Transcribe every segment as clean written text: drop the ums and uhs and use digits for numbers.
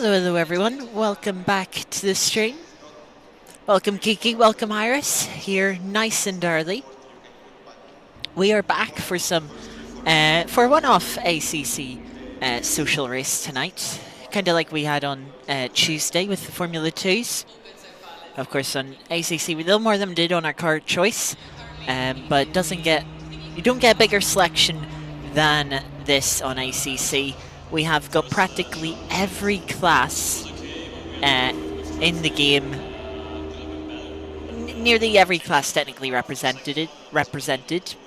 Hello everyone. Welcome back to the stream. Welcome Kiki, welcome Iris, here nice and early. We are back for for a one-off ACC social race tonight. Kind of like we had on Tuesday with the Formula 2s. Of course on ACC we little more than did on our car choice, but you don't get a bigger selection than this on ACC. We have got practically every class in the game. Nearly every class technically represented.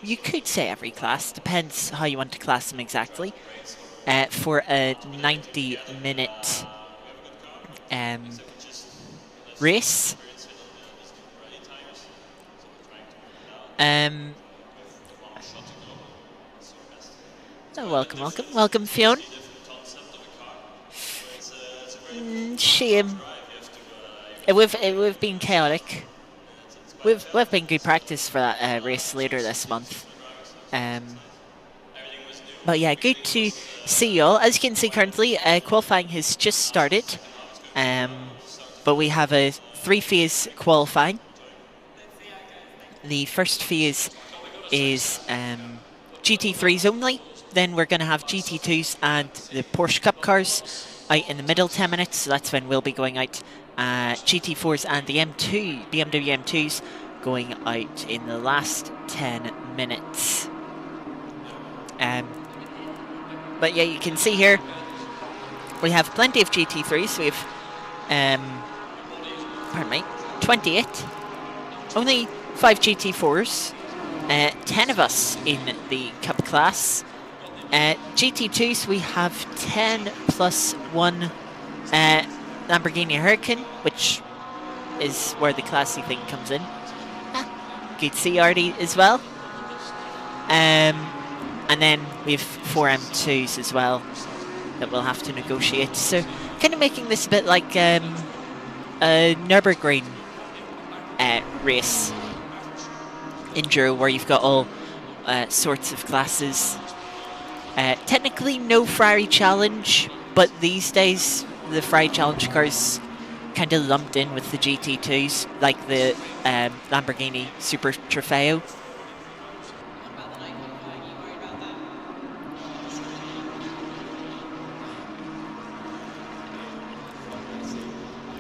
You could say every class, depends how you want to class them exactly. For a 90-minute race. Oh, welcome Fionn. Shame. We've been chaotic. We've been good practice for that race later this month. But yeah, good to see you all. As you can see currently, qualifying has just started. But we have a 3-phase qualifying. The first phase is GT3s only. Then we're going to have GT2s and the Porsche Cup cars out in the middle 10 minutes. So that's when we'll be going out. GT4s and the BMW M2s going out in the last 10 minutes. But yeah, you can see here we have plenty of GT3s. We have, pardon me, 28. Only 5 GT4s. 10 of us in the Cup class. GT2s, we have 10 plus 1 Lamborghini Huracan, which is where the classy thing comes in. Good to see Artie as well. And then we have 4 M2s as well that we'll have to negotiate. So kind of making this a bit like a Nürburgring race. Enduro, where you've got all sorts of classes. Technically no Ferrari Challenge, but these days the Ferrari Challenge cars kind of lumped in with the GT2s, like the Lamborghini Super Trofeo.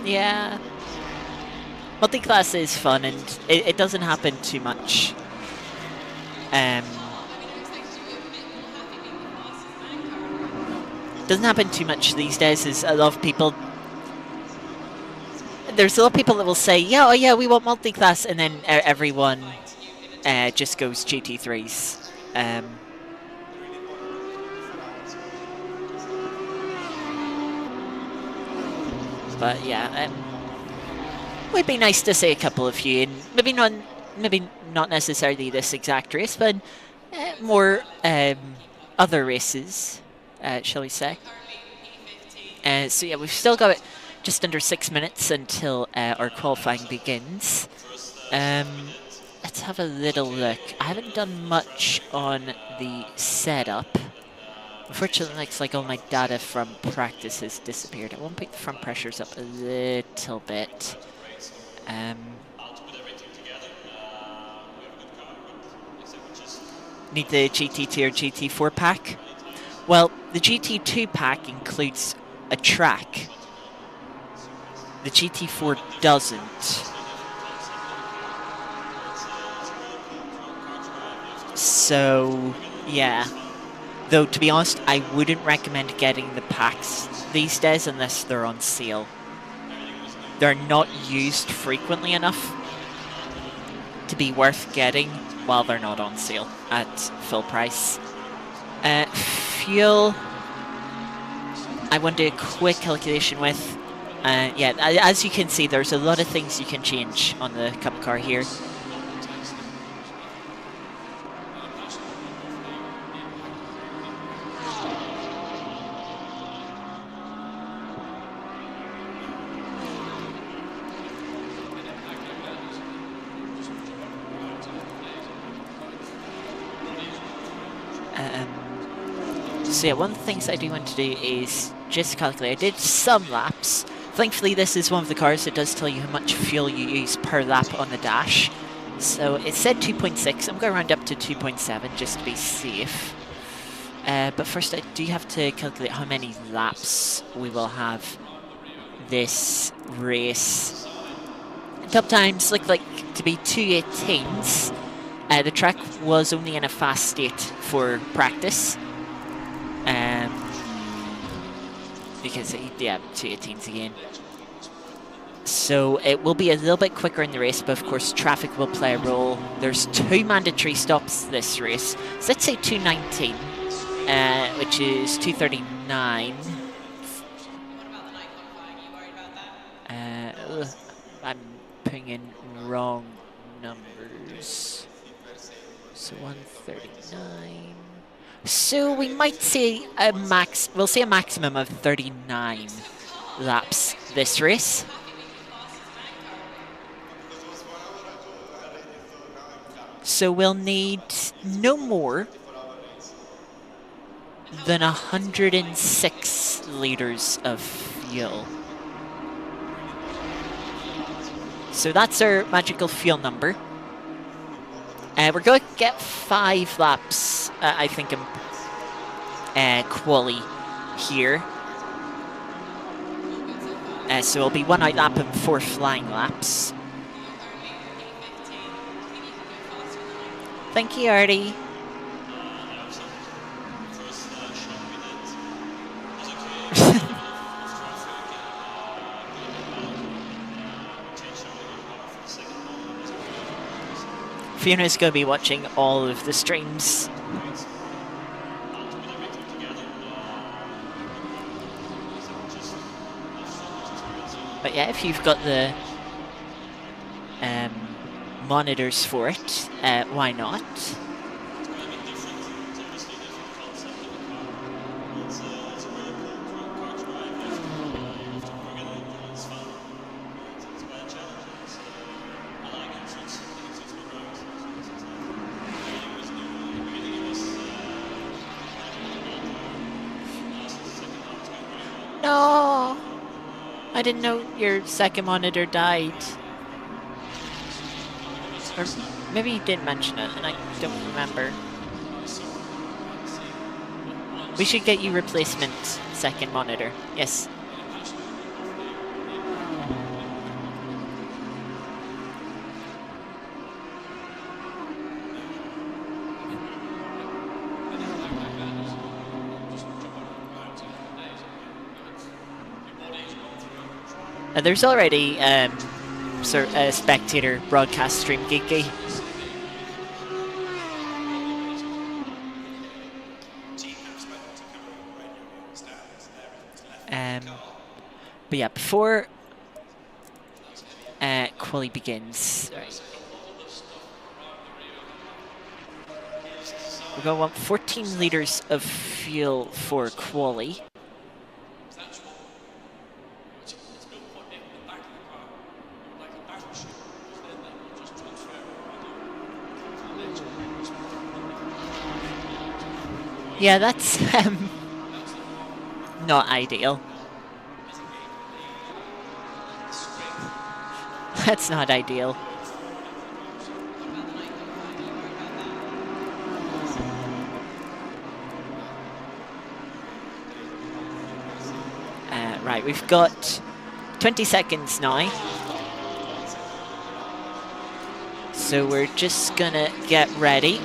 Yeah. Multiclass is fun, and it doesn't happen too much. Doesn't happen too much these days. Is a lot of people. There's a lot of people that will say, "Yeah, oh yeah, we want multiclass," and then everyone just goes GT3s. But yeah. Would be nice to see a couple of you in, maybe not necessarily this exact race, but more other races, shall we say. So yeah, we've still got just under 6 minutes until our qualifying begins. Let's have a little look. I haven't done much on the setup. Unfortunately, looks like all my data from practice has disappeared. I want to pick the front pressures up a little bit. Need the GT2 or GT4 pack? Well, the GT2 pack includes a track. The GT4 doesn't. So, yeah. Though, to be honest, I wouldn't recommend getting the packs these days unless they're on sale. They're not used frequently enough to be worth getting while they're not on sale at full price. Fuel, I want to do a quick calculation with. Yeah, as you can see, there's a lot of things you can change on the Cup car here. So yeah, one of the things I do want to do is just calculate. I did some laps. Thankfully, this is one of the cars that does tell you how much fuel you use per lap on the dash. So it said 2.6. I'm going to round up to 2.7 just to be safe. But first, I do have to calculate how many laps we will have this race. Top times look like to be 2:18s. The track was only in a fast state for practice. Because, yeah, 2:18s again. So it will be a little bit quicker in the race, but of course traffic will play a role. There's 2 mandatory stops this race. So let's say 2:19, which is 2:39. I'm putting in wrong numbers. So 1:39. So we might see we'll see a maximum of 39 laps this race. So we'll need no more than 106 liters of fuel. So that's our magical fuel number. We're going to get 5 laps, I think, in quali here. So it'll be 1 out lap and 4 flying laps. Thank you, Artie. Fiona's going to be watching all of the streams. But yeah, if you've got the monitors for it, why not? No! I didn't know your second monitor died. Or maybe you did mention it and I don't remember. We should get you replacement second monitor. Yes. There's already a spectator broadcast stream, Geeky. But yeah, before quali begins, we're going to want 14 liters of fuel for quali. Yeah, that's not ideal. That's not ideal. Right, we've got 20 seconds now. So we're just gonna get ready.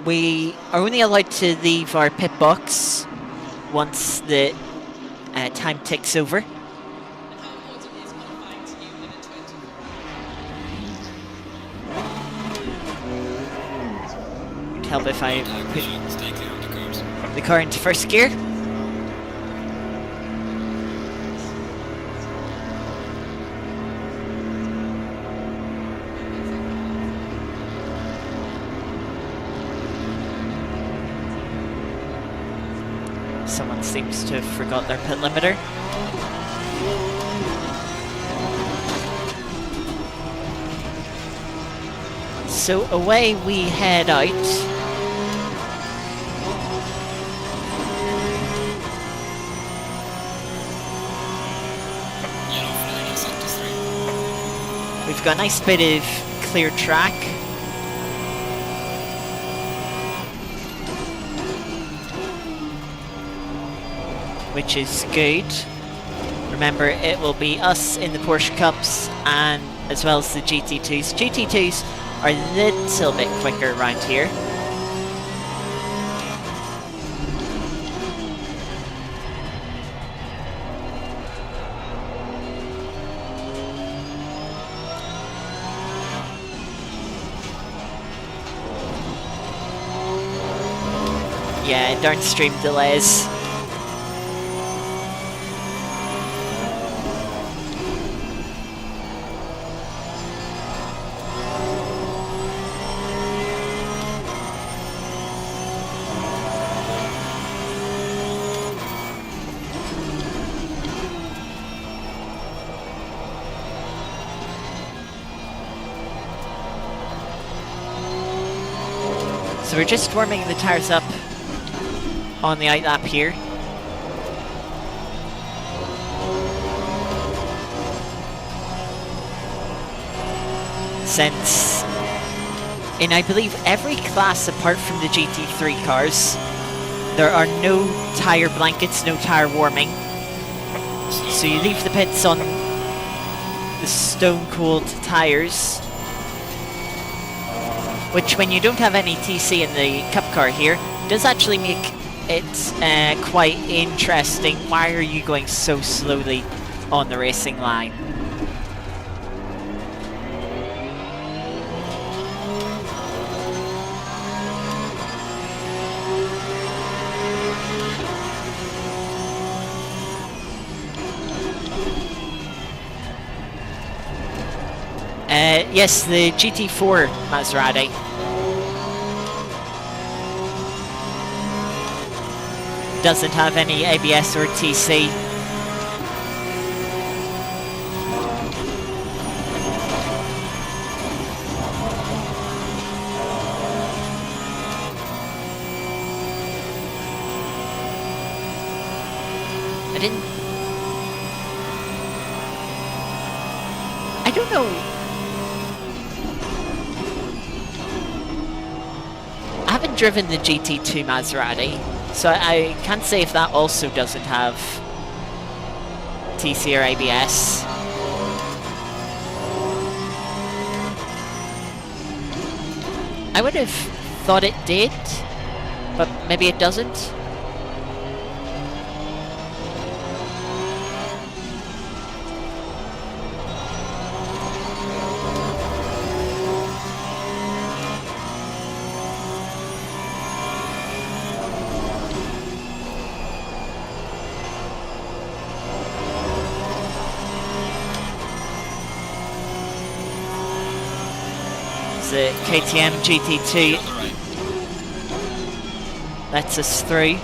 We are only allowed to leave our pit box once the time ticks over. It'd help if I put the car into first gear. Someone seems to have forgot their pit limiter. So away we head out. We've got a nice bit of clear track. Which is good. Remember, it will be us in the Porsche Cups and as well as the GT2s. GT2s are a little bit quicker around here. Yeah, downstream delays. So we're just warming the tyres up on the out lap here. Since in I believe every class apart from the GT3 cars, there are no tyre blankets, no tyre warming. So you leave the pits on the stone cold tyres, which when you don't have any TC in the Cup car here, does actually make it quite interesting. Why are you going so slowly on the racing line? Yes, the GT4 Maserati. Doesn't have any ABS or TC. I don't know. I haven't driven the GT2 Maserati, so I can't say if that also doesn't have TC or ABS. I would have thought it did, but maybe it doesn't. The KTM GT2 lets us through.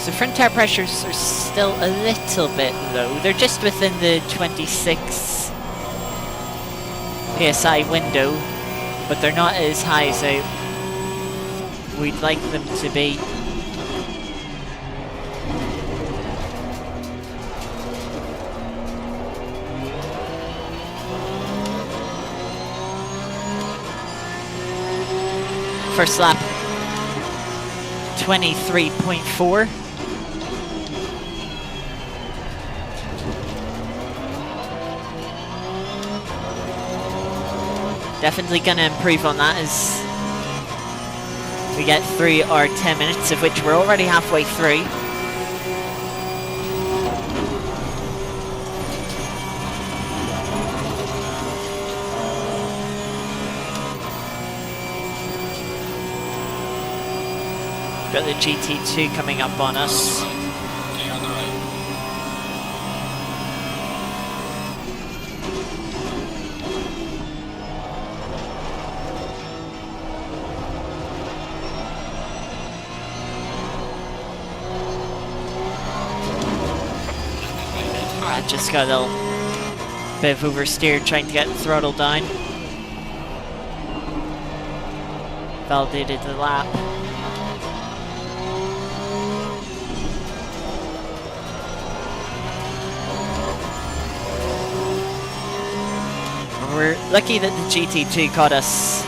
So front tire pressures are still a little bit low. They're just within the 26 PSI window, but they're not as high as we'd like them to be. First lap, 23.4. Definitely going to improve on that as we get through our 10 minutes, of which we're already halfway through. Got the GT2 coming up on us. just got a little bit of oversteer trying to get the throttle down. Validated the lap. We're lucky that the GT2 caught us.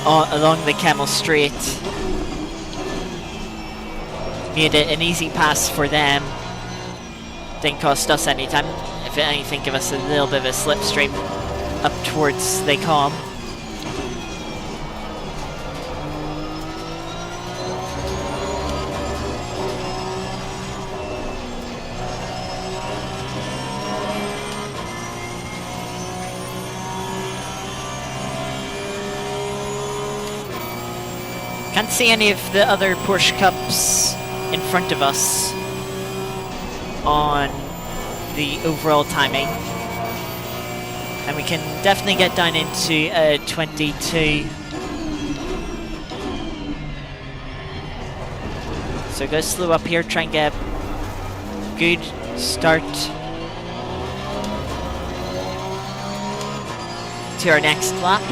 Along the Camel Straight. Made it an easy pass for them. Didn't cost us any time. If anything, give us a little bit of a slipstream up towards the calm. Can't see any of the other Porsche Cups in front of us on the overall timing. And we can definitely get down into 22. So go slow up here, try and get a good start to our next lap.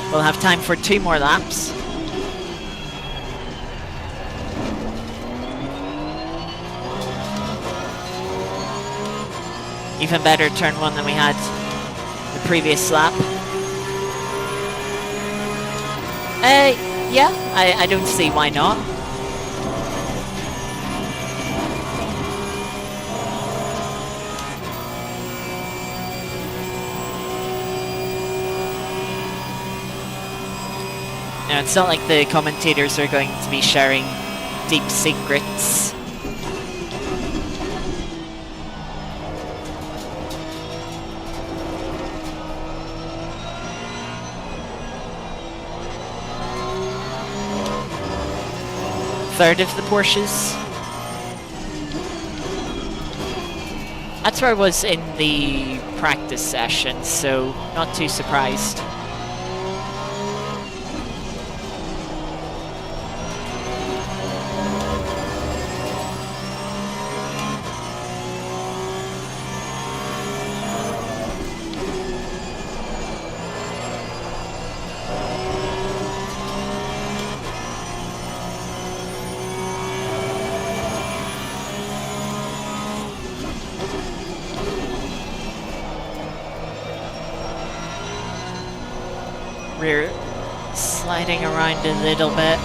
We'll have time for 2 more laps. Even better turn 1 than we had the previous lap. Yeah, I don't see why not. Now, it's not like the commentators are going to be sharing deep secrets. Third of the Porsches. That's where I was in the practice session, so not too surprised. We're sliding around a little bit.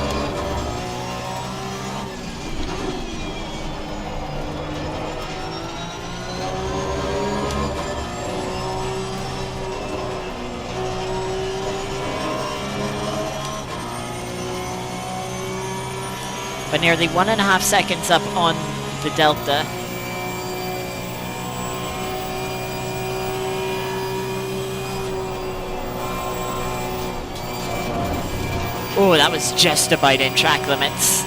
But nearly 1.5 seconds up on the Delta. Oh, that was just about in track limits.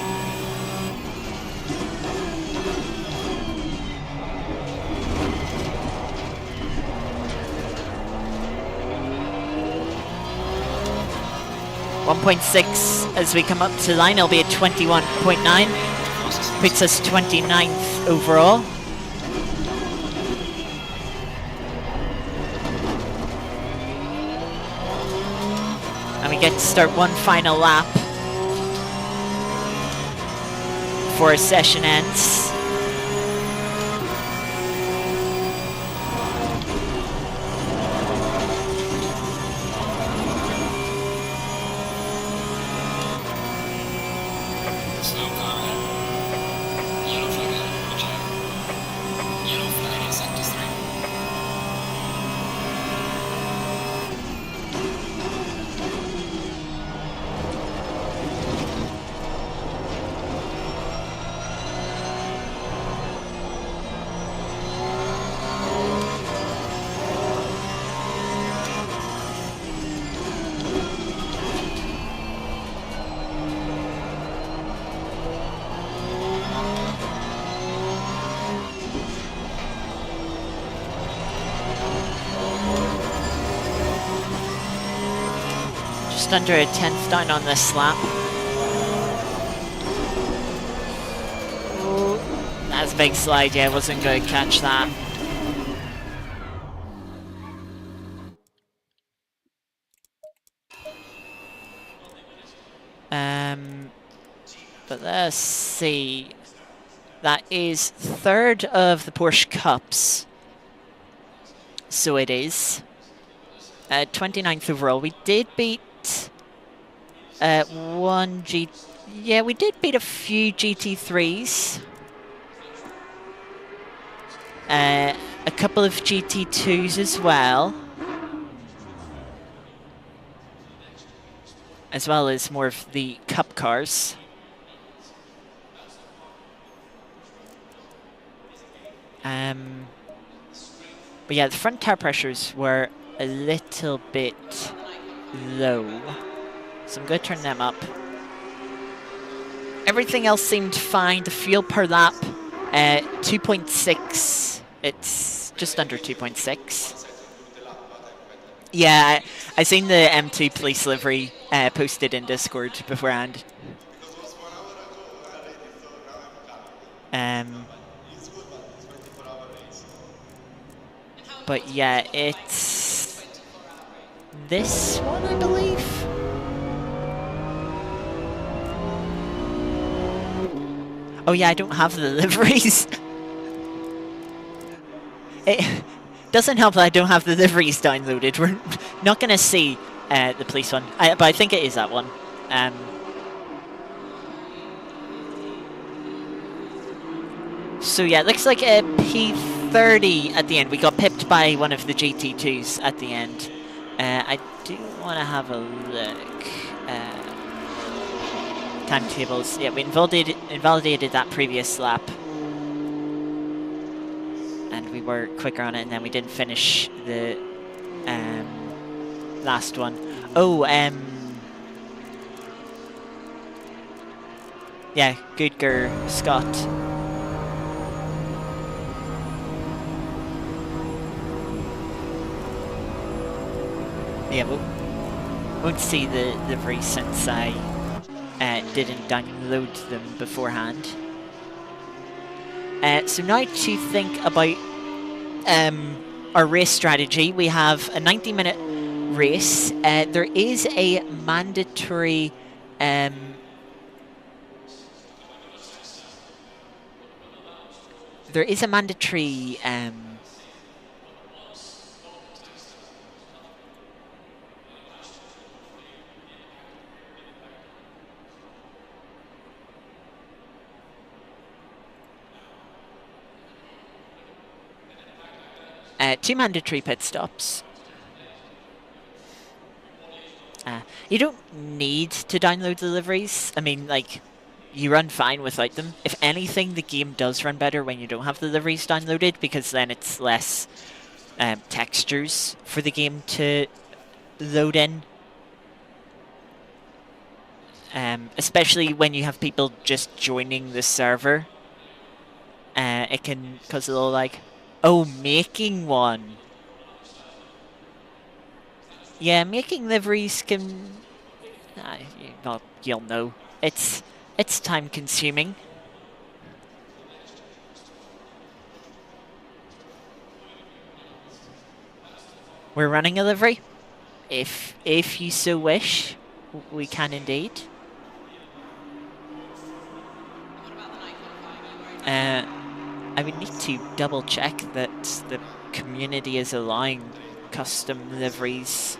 .6 as we come up to the line, it'll be at 21.9. Puts us 29th overall. And we get to start one final lap before our session ends. just under a tenth down on this lap. Ooh, that's a big slide. Yeah, wasn't going to catch that. But let's see. That is third of the Porsche Cups. So it is. 29th overall. We did beat one G. Yeah, we did beat a few GT3s. A couple of GT2s as well. As well as more of the Cup cars. But yeah, the front tire pressures were a little bit low. So I'm going to turn them up. Everything else seemed fine. The fuel per lap, 2.6. It's just under 2.6. Yeah, I seen the M2 police livery posted in Discord beforehand. But yeah, it's this one, I believe. Oh yeah, I don't have the liveries. It doesn't help that I don't have the liveries downloaded. We're not going to see the police one, but I think it is that one. So yeah, it looks like a P30 at the end. We got pipped by one of the GT2s at the end. I do want to have a look. Timetables. Yeah, we invalidated that previous lap. And we were quicker on it, and then we didn't finish the last one. Oh, yeah, good girl, Scott. Yeah, we won't see the livery since I didn't download them beforehand. So now to think about our race strategy, we have a 90-minute race. There is a mandatory two mandatory pit stops. You don't need to download the liveries. I mean, like, you run fine without them. If anything, the game does run better when you don't have the liveries downloaded, because then it's less textures for the game to load in. Especially when you have people just joining the server. It can cause a little, like, oh, making one. Yeah, making liveries can... well, you'll know. It's time consuming. We're running a livery. If you so wish, we can indeed. I would need to double check that the community is allowing custom liveries.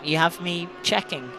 You have me checking.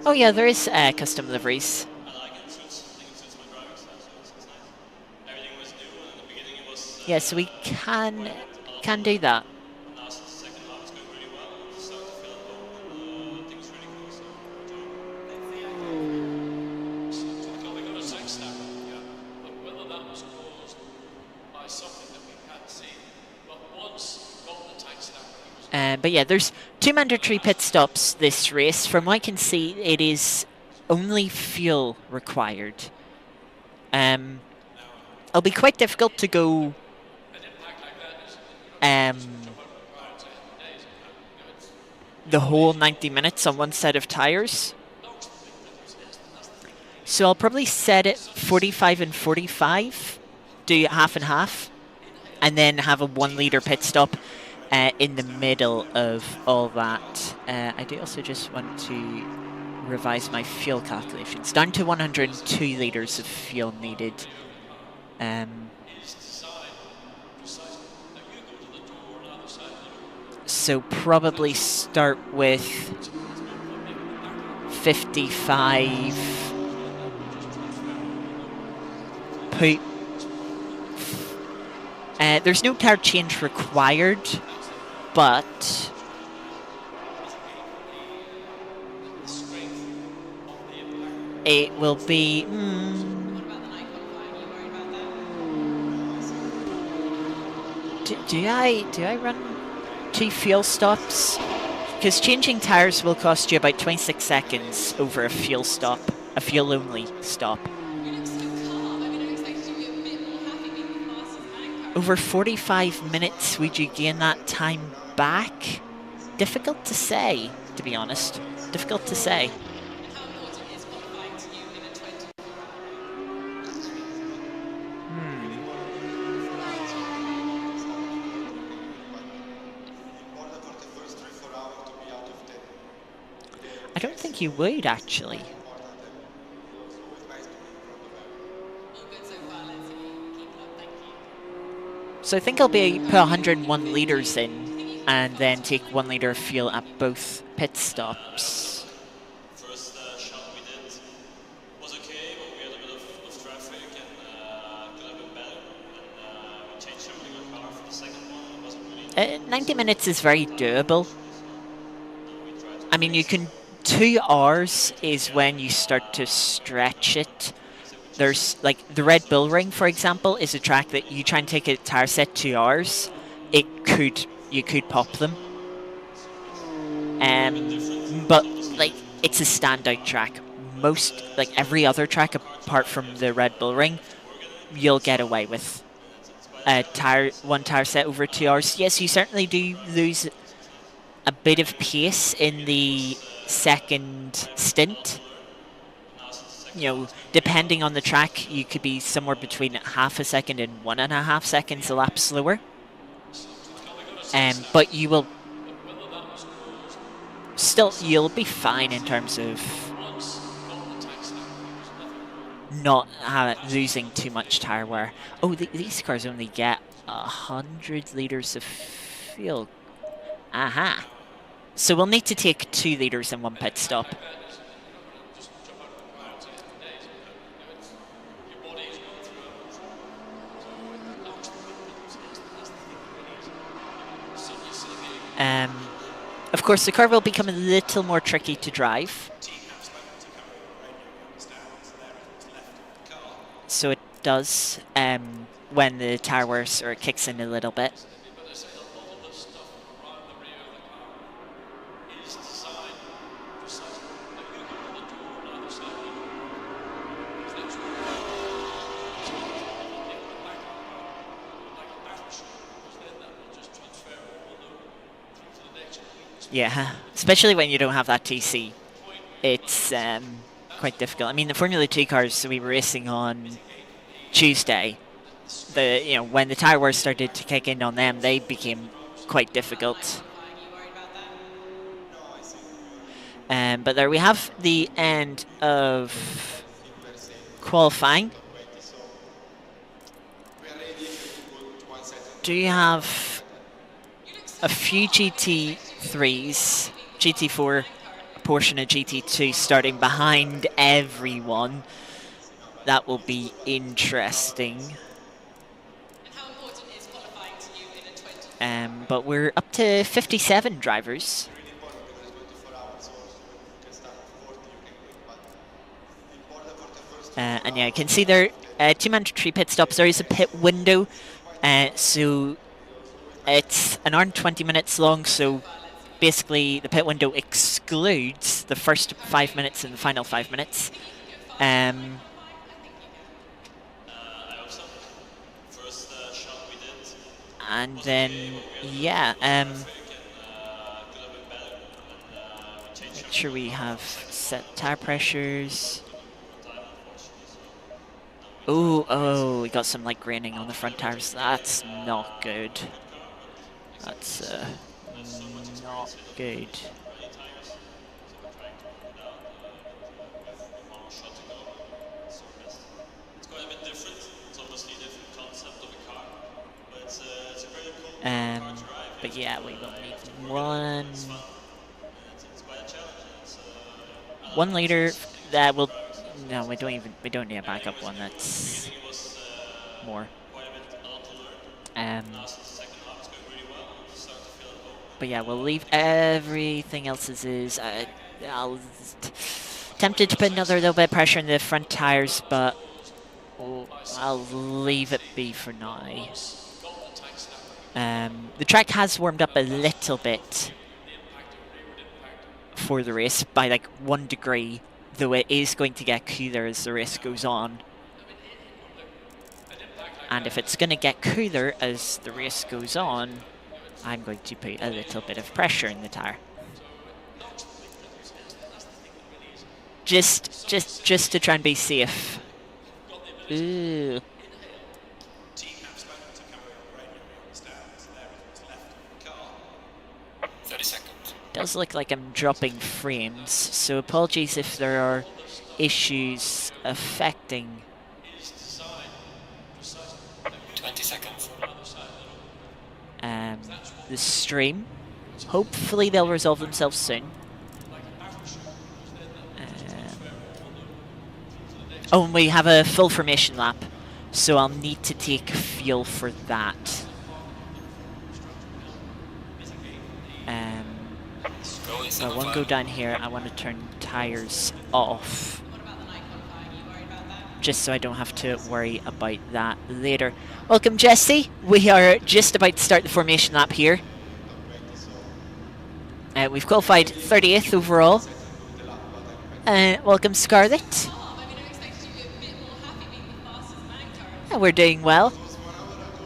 Oh yeah, there is custom liveries. Yes, we can do that. But yeah, there's 2 mandatory pit stops this race. From what I can see, it is only fuel required. It'll be quite difficult to go the whole 90 minutes on one set of tyres. So I'll probably set it 45 and 45, do half and half, and then have a 1 litre pit stop in the middle of all that. I do also just want to revise my fuel calculations. Down to 102 litres of fuel needed. So probably start with 55. There's no tire change required, but it will be. Do I run 2 fuel stops? Because changing tires will cost you about 26 seconds over a fuel stop, a fuel only stop. Over 45 minutes, would you gain that time back? Difficult to say, to be honest. Difficult to say. I don't think you would, actually. So I think I'll be put 101 litres in and then take 1 litre of fuel at both pit stops. First shot we did was okay, but we had a bit of traffic and could have been better. And we changed everything on car for the second one. It wasn't really 90 minutes is very doable. I mean, you can. 2 hours is when you start to stretch it. There's, like, the Red Bull Ring, for example, is a track that you try and take a tire set 2 hours. You could pop them. But, like, it's a standout track. Most, like, every other track apart from the Red Bull Ring, you'll get away with one tire set over 2 hours. Yes, you certainly do lose a bit of pace in the second stint. You know, depending on the track, you could be somewhere between half a second and 1.5 seconds a lap slower. But you will you'll be fine in terms of not losing too much tire wear. Oh, these cars only get 100 litres of fuel. Aha. So we'll need to take 2 litres in 1 pit stop. Of course, the car will become a little more tricky to drive. So it does when the tire wear sort of kicks in a little bit. Yeah, especially when you don't have that TC. It's quite difficult. I mean, the Formula 2 cars we were racing on Tuesday, when the tire wear started to kick in on them, they became quite difficult. But there we have the end of qualifying. Do you have a few GT3s, GT4, a Porsche and a GT2 starting behind everyone? That will be interesting. But we're up to 57 drivers. And yeah, you can see there 2 mandatory pit stops. There is a pit window, so it's an hour and 20 minutes long. So basically, the pit window excludes the first 5 minutes and the final 5 minutes. And then yeah, make sure we have set tire pressures. Oh, we got some light graining on the front tires. That's not good. That's not good. But yeah, we will need one liter that will. No, we don't need a backup one. That's more. But yeah, we'll leave everything else as is. I'll tempted to put another little bit of pressure in the front tires, but I'll leave it be for now. The track has warmed up a little bit for the race by like 1 degree, though it is going to get cooler as the race goes on. And if it's going to get cooler as the race goes on, I'm going to put a little bit of pressure in the tire. Just to try and be safe. Ooh. Does look like I'm dropping frames, so apologies if there are issues affecting 20 seconds. The stream. Hopefully they'll resolve themselves soon. Oh, and we have a full formation lap, so I'll need to take fuel for that. So I won't go down here. I want to turn tires off, just so I don't have to worry about that later. Welcome, Jesse. We are just about to start the formation lap here. We've qualified 30th overall. Welcome, Scarlett. We're doing well.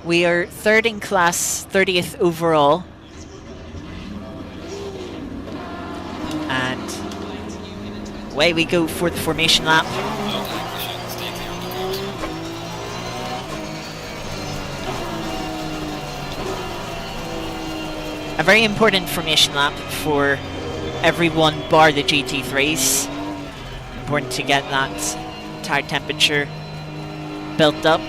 We are third in class, 30th overall. And away we go for the formation lap. A very important formation lap for everyone bar the GT3s. Important to get that tire temperature built up.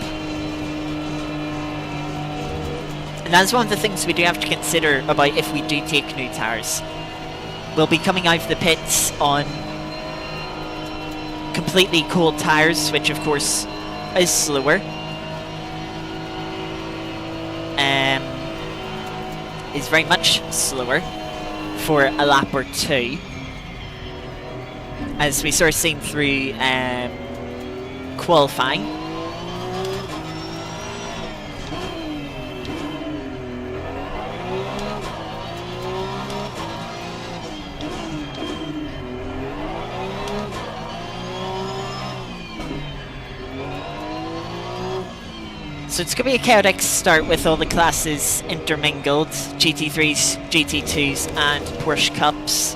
And that's one of the things we do have to consider about if we do take new tires. We'll be coming out of the pits on completely cold tires, which of course is slower. Is very much slower for a lap or two, as we sort of seen through qualifying. So it's going to be a chaotic start with all the classes intermingled, GT3s, GT2s and Porsche Cups.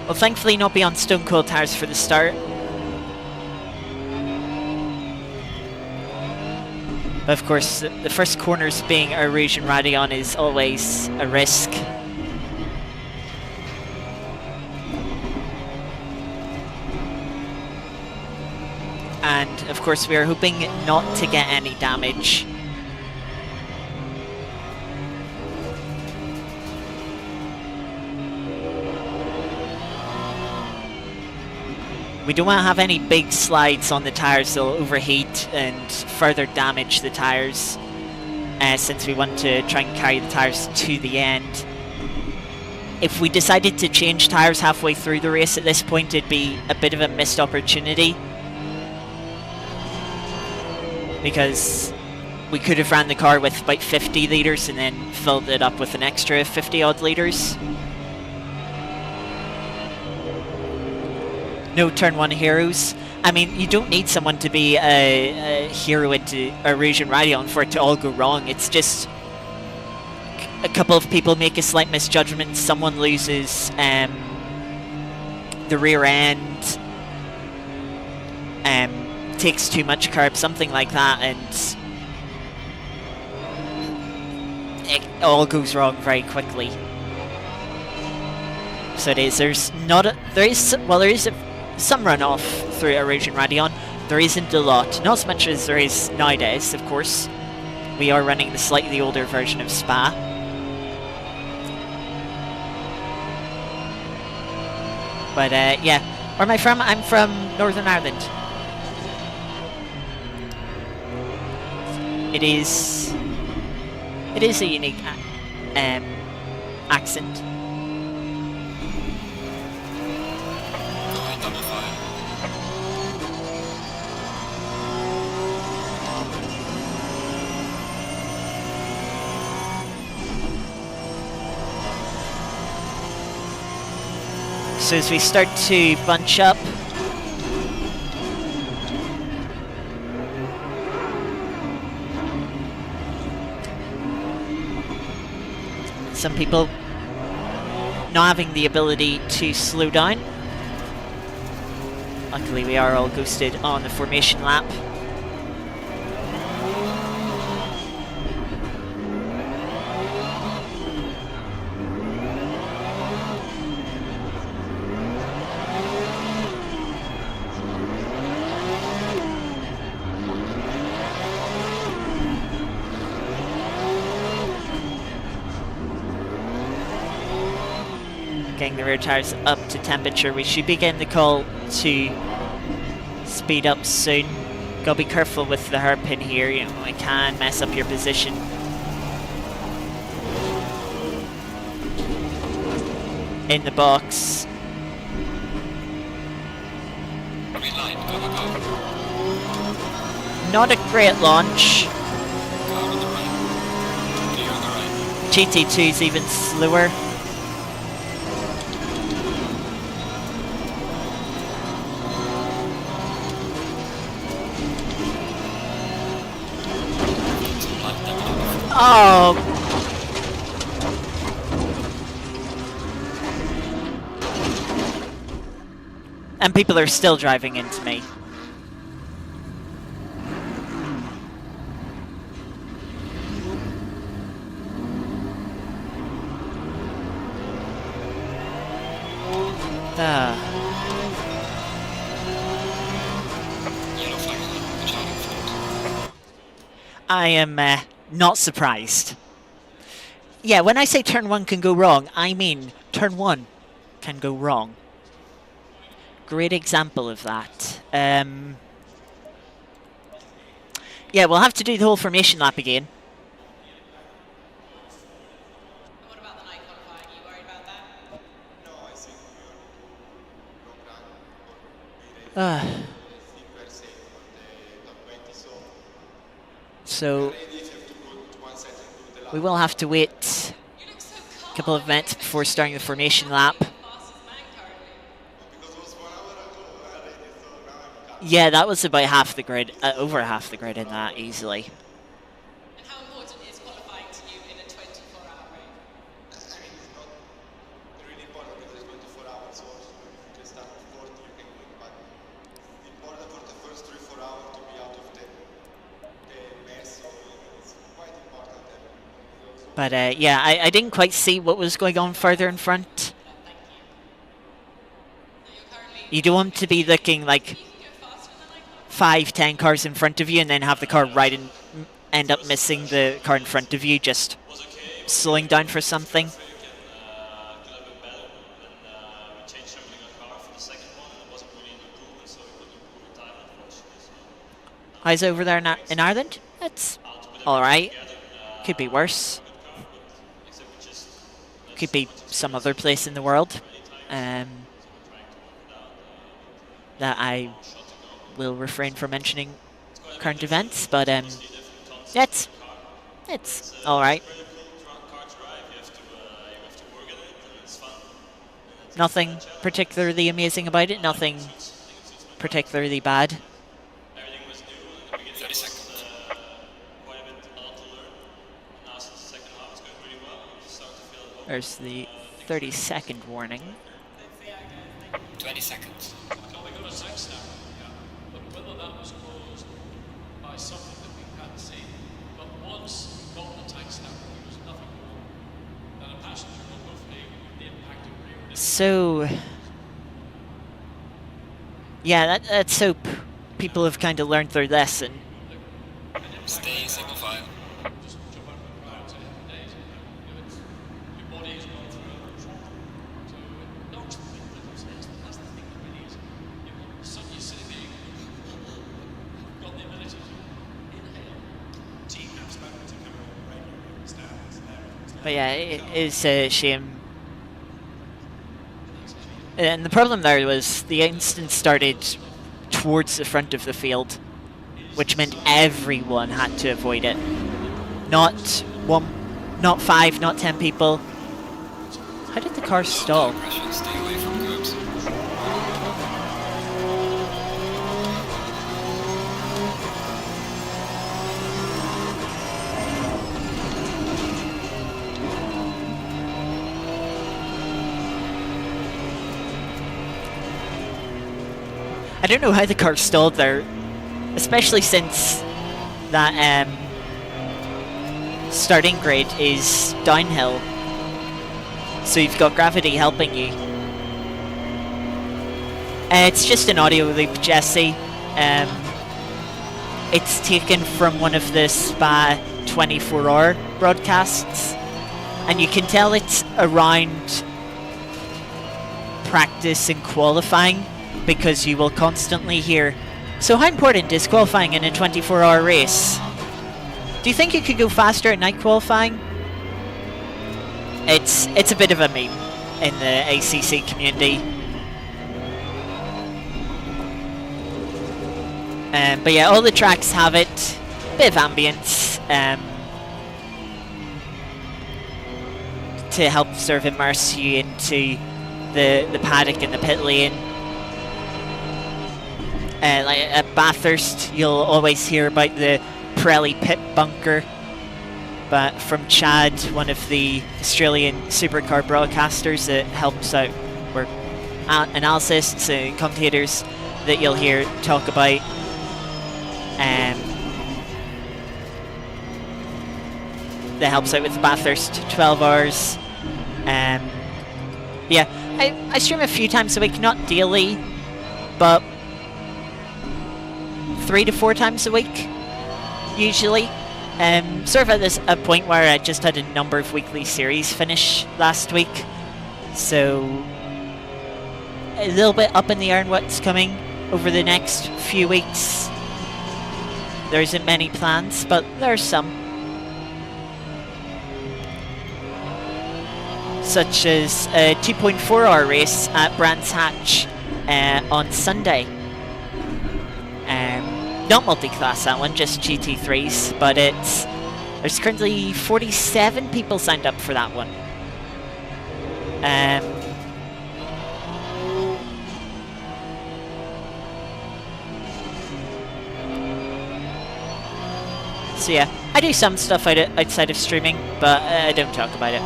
We'll thankfully not be on stone cold tires for the start. But of course, the first corners being a Rouge and Radeon is always a risk. And of course, we are hoping not to get any damage. We don't want to have any big slides on the tyres, they'll overheat and further damage the tyres, since we want to try and carry the tyres to the end. If we decided to change tyres halfway through the race at this point, it'd be a bit of a missed opportunity, because we could have ran the car with about 50 litres and then filled it up with an extra 50 odd litres. No turn 1 heroes. I mean, you don't need someone to be a hero into a Rouge and Radeon for it to all go wrong. It's just a couple of people make a slight misjudgment, someone loses the rear end, takes too much curb, something like that, and it all goes wrong very quickly. So it is. There is some runoff through a Rouge and Radeon. There isn't a lot, not as much as there is nowadays. Of course, we are running the slightly older version of Spa. But yeah, where am I from? I'm from Northern Ireland. It is a unique accent. So as we start to bunch up, some people not having the ability to slow down. Luckily we are all ghosted on the formation lap. Getting the rear tyres up to temperature. We should be getting the call to speed up soon. Gotta be careful with the hairpin here, you know, it can mess up your position. In the box. Green light, go, go, go. Not a great launch. Car on the right. Clear on the right. GT2 is even slower. Oh! And people are still driving into me. Yellow flag on the child in front. I am not surprised. Yeah, when I say turn 1 can go wrong, I mean turn 1 can go wrong. Great example of that. Yeah, we'll have to do the whole formation lap again. What about the night qualifying? Are you worried about that? No, I think we are no plan or Uh, I think we are safe on the top 20, so maybe if you have to put 1 second to the lap. we will have to wait You look so calm. a couple of minutes before starting the formation lap. Fastest man currently. Because it was 1 hour ago already, so now I'm calm. Yeah, that was about half the grid, over half the grid in that easily. And how important is qualifying to you in a 24-hour race? I mean, it's not really important because it's 24 hours also. If you can start with 40, you can win, but it's important for the first 3-4 hours to be out of the mess of But yeah, I didn't quite see what was going on further in front. You don't want to be looking like 5, 10 cars in front of you and then have the car right and end up missing the car in front of you, just Was okay, but slowing down for something. traffic and could have been better. And we changed everything on the car for the second one, and it wasn't really an improvement, so we couldn't improve in time, unfortunately. So How's over there in Ireland? It's out with all right. everything together. Could be worse. Good car, but except we just Could be some other place in the world that I will refrain from mentioning current events. But yeah, it's all right. car to drive. You have to work at it, and it's fun. Nothing particularly amazing about it. Nothing particularly bad. Everything was new, and in the beginning 30 it was seconds. quite a lot to learn. And now since the second half it's going really well, you start to feel at home. There's the 30-second warning. 20 seconds. Well, we got a sex now, yeah. But whether that was caused by something that we can't see, but once we got the tax snap, there was nothing more than a passenger will hopefully with the impact of rear end. So yeah, let's hope people have kind of learned their lesson. Stay single file. Just jump out of the clouds in days. Your body is gone through a shock. So it knocks the thing rhythms. That's the thing that really is. Suddenly you're sitting there, you've got the ability to inhale. Team have spoken to come over the radio and stands there. But yeah, it is a shame. And the problem there was the instance started towards the front of the field, which meant everyone had to avoid it. Not 5, not 10 people. How did the car stall? Pressure, stay away from curbs. I don't know how the car stalled there, especially since that starting grid is downhill, so you've got gravity helping you. It's just an audio loop, Jesse. It's taken from one of the Spa 24-hour broadcasts, and you can tell it's around practice and qualifying, because you will constantly hear, "So how important is qualifying in a 24-hour race? Do you think you could go faster at night qualifying?" It's a bit of a meme in the ACC community. But yeah, all the tracks have it. Bit of ambience to help sort of immerse you into the paddock and the pit lane. Like at Bathurst, you'll always hear about the Pirelli pit bunker, but from Chad, one of the Australian supercar broadcasters that helps out or analysts and commentators that you'll hear talk about that helps out with the Bathurst 12 hours. Yeah, I stream a few times a week, not daily, but 3 to 4 times a week, usually. Sort of at a point where I just had a number of weekly series finish last week, so a little bit up in the air on what's coming over the next few weeks. There isn't many plans, but there are some. Such as a 2.4-hour race at Brands Hatch on Sunday. Not multi-class, that one, just GT3s, but there's currently 47 people signed up for that one. So yeah, I do some stuff outside of streaming, but I don't talk about it.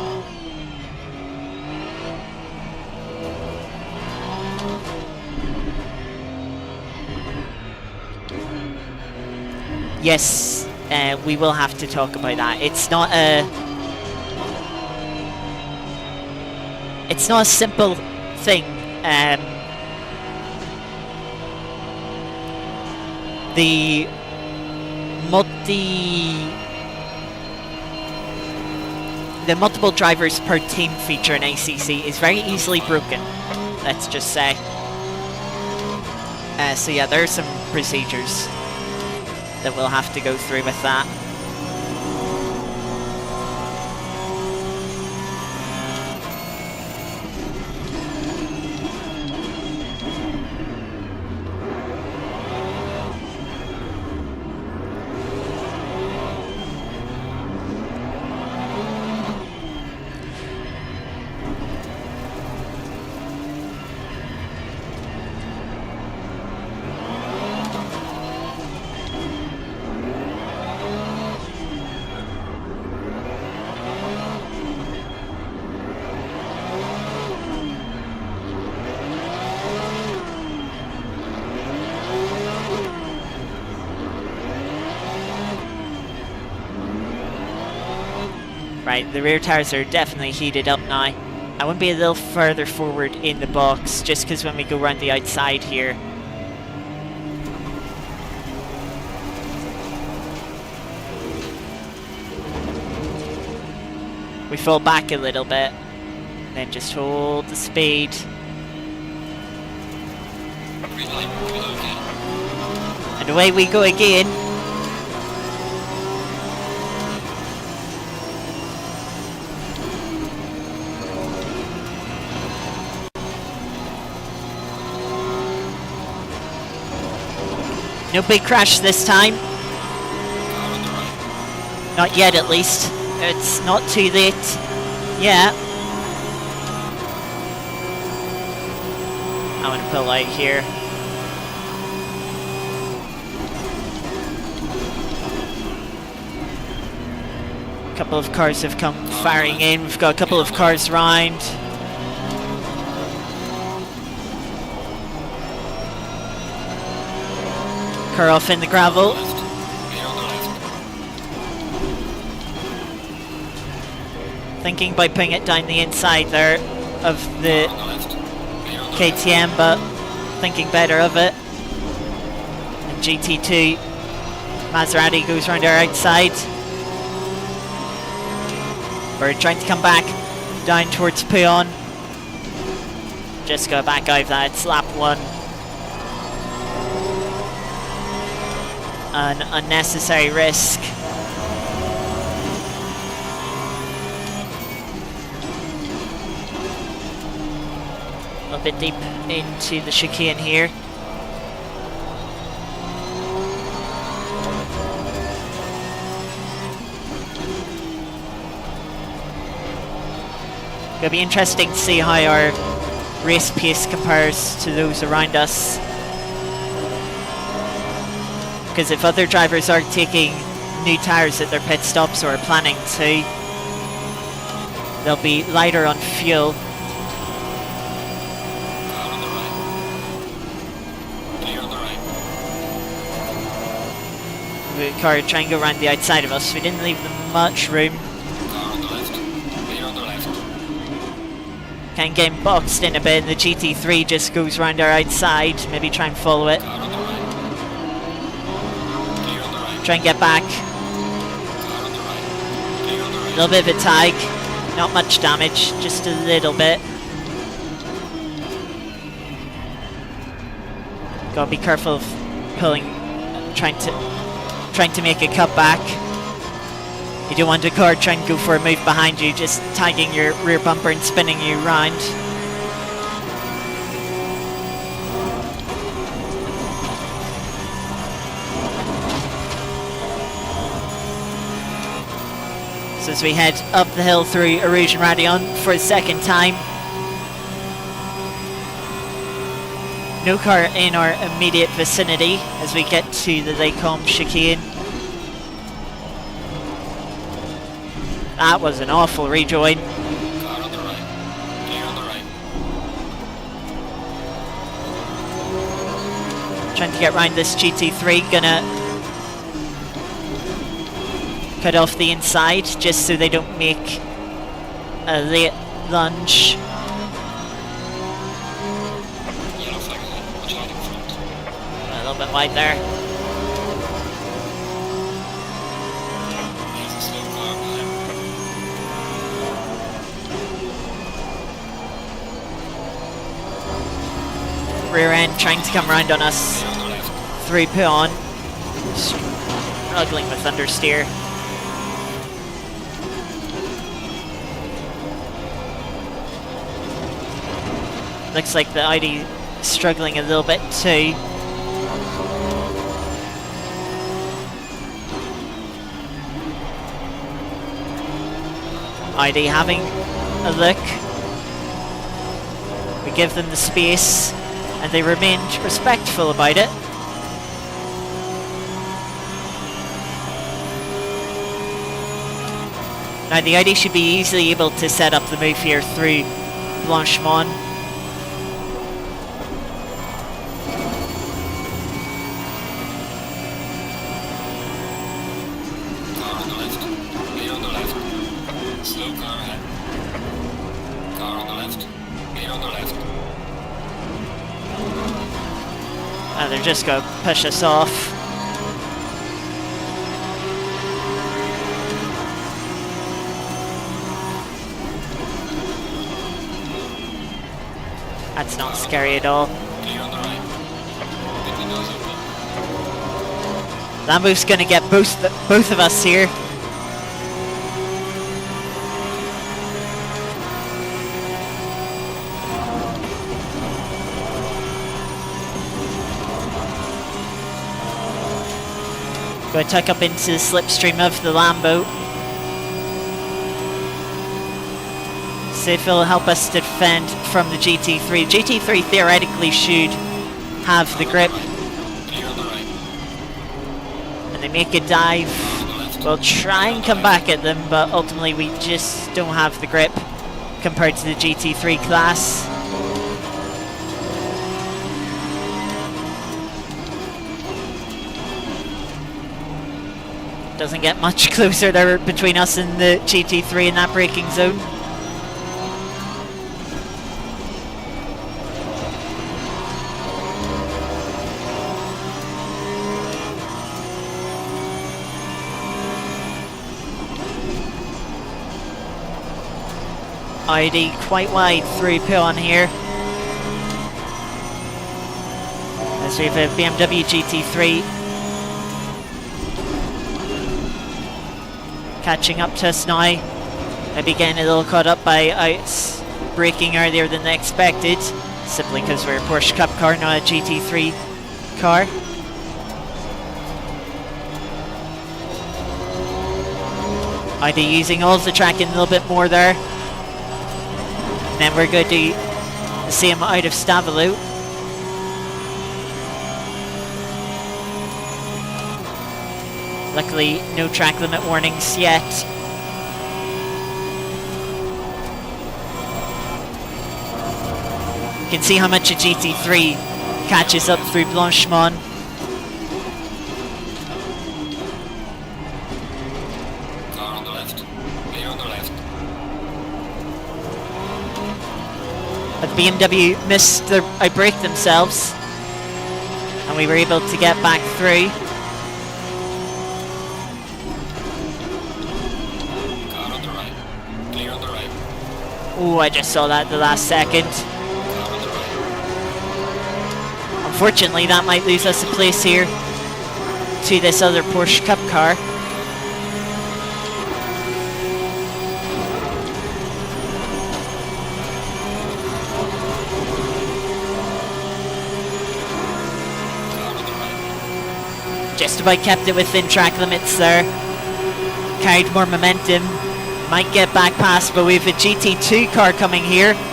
Yes, we will have to talk about that. It's not it's not a simple thing. The multiple drivers per team feature in ACC is very easily broken, let's just say. So yeah, there are some procedures that we'll have to go through with that. Right, the rear tires are definitely heated up now. I want to be a little further forward in the box, just because when we go around the outside here, we fall back a little bit, and then just hold the speed. Green light, below again. And away we go again. No big crash this time. Car on the right. Not yet, at least. It's not too late. Yeah. I'm gonna pull out here. A couple of cars have come firing in. We've got a couple of cars round. Car off in the gravel. Left. Clear on the left. Thinking about putting it down the inside there of the On the left. Clear on the KTM, but thinking better of it. And GT2 Maserati goes round our outside. We're trying to come back down towards Puyon. Just go back out of that. It's lap 1. An unnecessary risk. A bit deep into the chicane here. It'll be interesting to see how our race pace compares to those around us. Because if other drivers are taking new tyres at their pit stops or are planning to, they'll be lighter on fuel. Car on the right. Clear on the right. The car trying to go around the outside of us. We didn't leave them much room. Car on the left. Clear on the left. Kind of getting boxed in a bit, and the GT3 just goes around our outside. Maybe try and follow it. Car on the right. Clear on the right. Try and get back. Car on the right. Clear on the A right. little bit of a tag. Not much damage, just a little bit. Gotta be careful of pulling, trying to make a cut back. You don't want a car trying to go for a move behind you, just tagging your rear bumper and spinning you round. So as we head up the hill through Erosion Radion for a second time. No car in our immediate vicinity as we get to the Lacombe chicane. That was an awful rejoin. Car on the right. Clear on the right. Trying to get around this GT3, gonna cut off the inside just so they don't make a late lunge. bit wide there. There's a slow car behind. Rear end trying to come round on us Clear on the left. through Puon. Struggling with understeer. Looks like the ID struggling a little bit too. ID having a look. We give them the space and they remain respectful about it. Now the ID should be easily able to set up the move here through Blanchemont. Car on the left. Clear on the left. Slow car ahead. Car on the left. Clear on the left. And they're just going to push us off. That's not scary at all. Clear on the right. Get the nose open. Lambo's going to get both of us here. Go tuck up into the slipstream of the Lambo. See if it'll help us defend from the GT3. GT3 theoretically should have the grip, Clear on the right. and they make a dive. On the left. We'll try and come back at them, but ultimately we just don't have the grip compared to the GT3 class. Doesn't get much closer there between us and the GT3 in that braking zone. ID quite wide through Puon here. As we have a BMW GT3 catching up to us now. Maybe getting a little caught up by us braking earlier than expected, simply because we're a Porsche Cup car, not a GT3 car. ID using all of the tracking a little bit more there. And then we're going to do the same out of Stavelot. Luckily, no track limit warnings yet. You can see how much a GT3 catches up through Blanchemont. Car on the left. Clear on the left. But the BMW missed the outbreak themselves, and we were able to get back through. Car on the right. Clear on the right. Oh, I just saw that at the last second. Car on the right. Unfortunately, that might lose us a place here to this other Porsche Cup car. Car on the right. Just about kept it within track limits there. Carried more momentum. Might get back past, but we have a GT2 car coming here. Car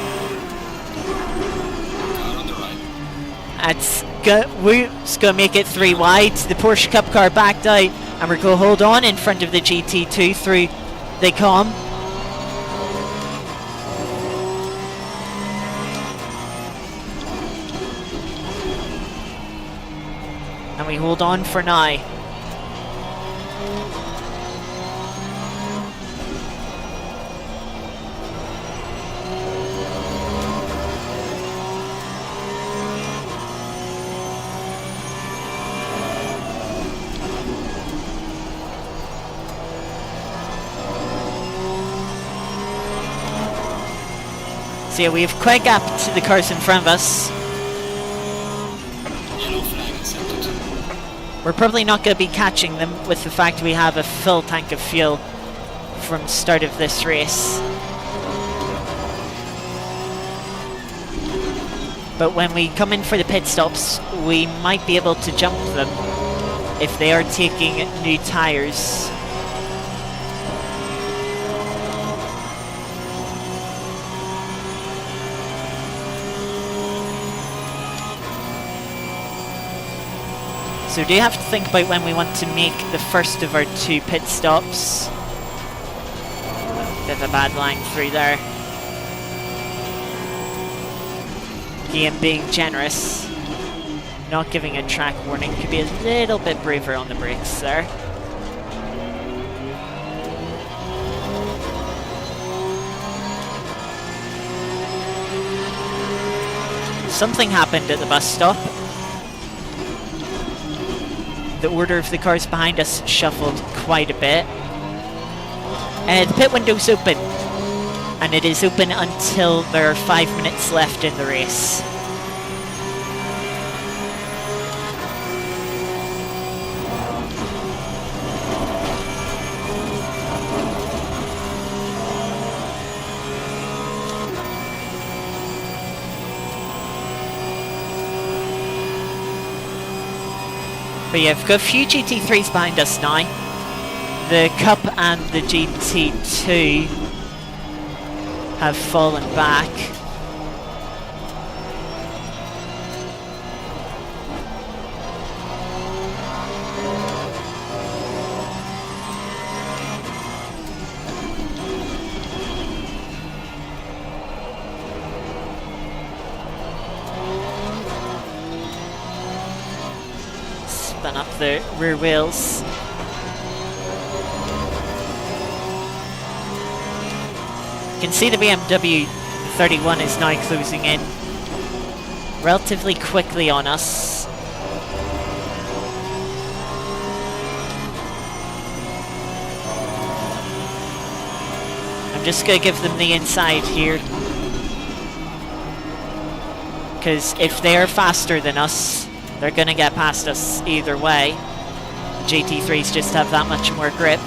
on the right. We're just going to make it 3 wide. The Porsche Cup car backed out, and we're going to hold on in front of the GT2 through they come. And we hold on for now. So yeah, we have quite a gap to the cars in front of us. Yellow flag accepted. We're probably not going to be catching them with the fact we have a full tank of fuel from start of this race. But when we come in for the pit stops, we might be able to jump them if they are taking new tyres. So we do have to think about when we want to make the first of our 2 pit stops. Bit of a bad line through there. Game being generous, not giving a track warning, could be a little bit braver on the brakes there. Something happened at the bus stop. The order of the cars behind us shuffled quite a bit. The pit window's open, and it is open until there are 5 minutes left in the race. But yeah, we've got a few GT3s behind us now. The Cup and the GT2 have fallen back. Spin up the rear wheels. You can see the BMW 31 is now closing in relatively quickly on us. I'm just going to give them the inside here, because if they're faster than us, they're going to get past us either way. GT3s just have that much more grip.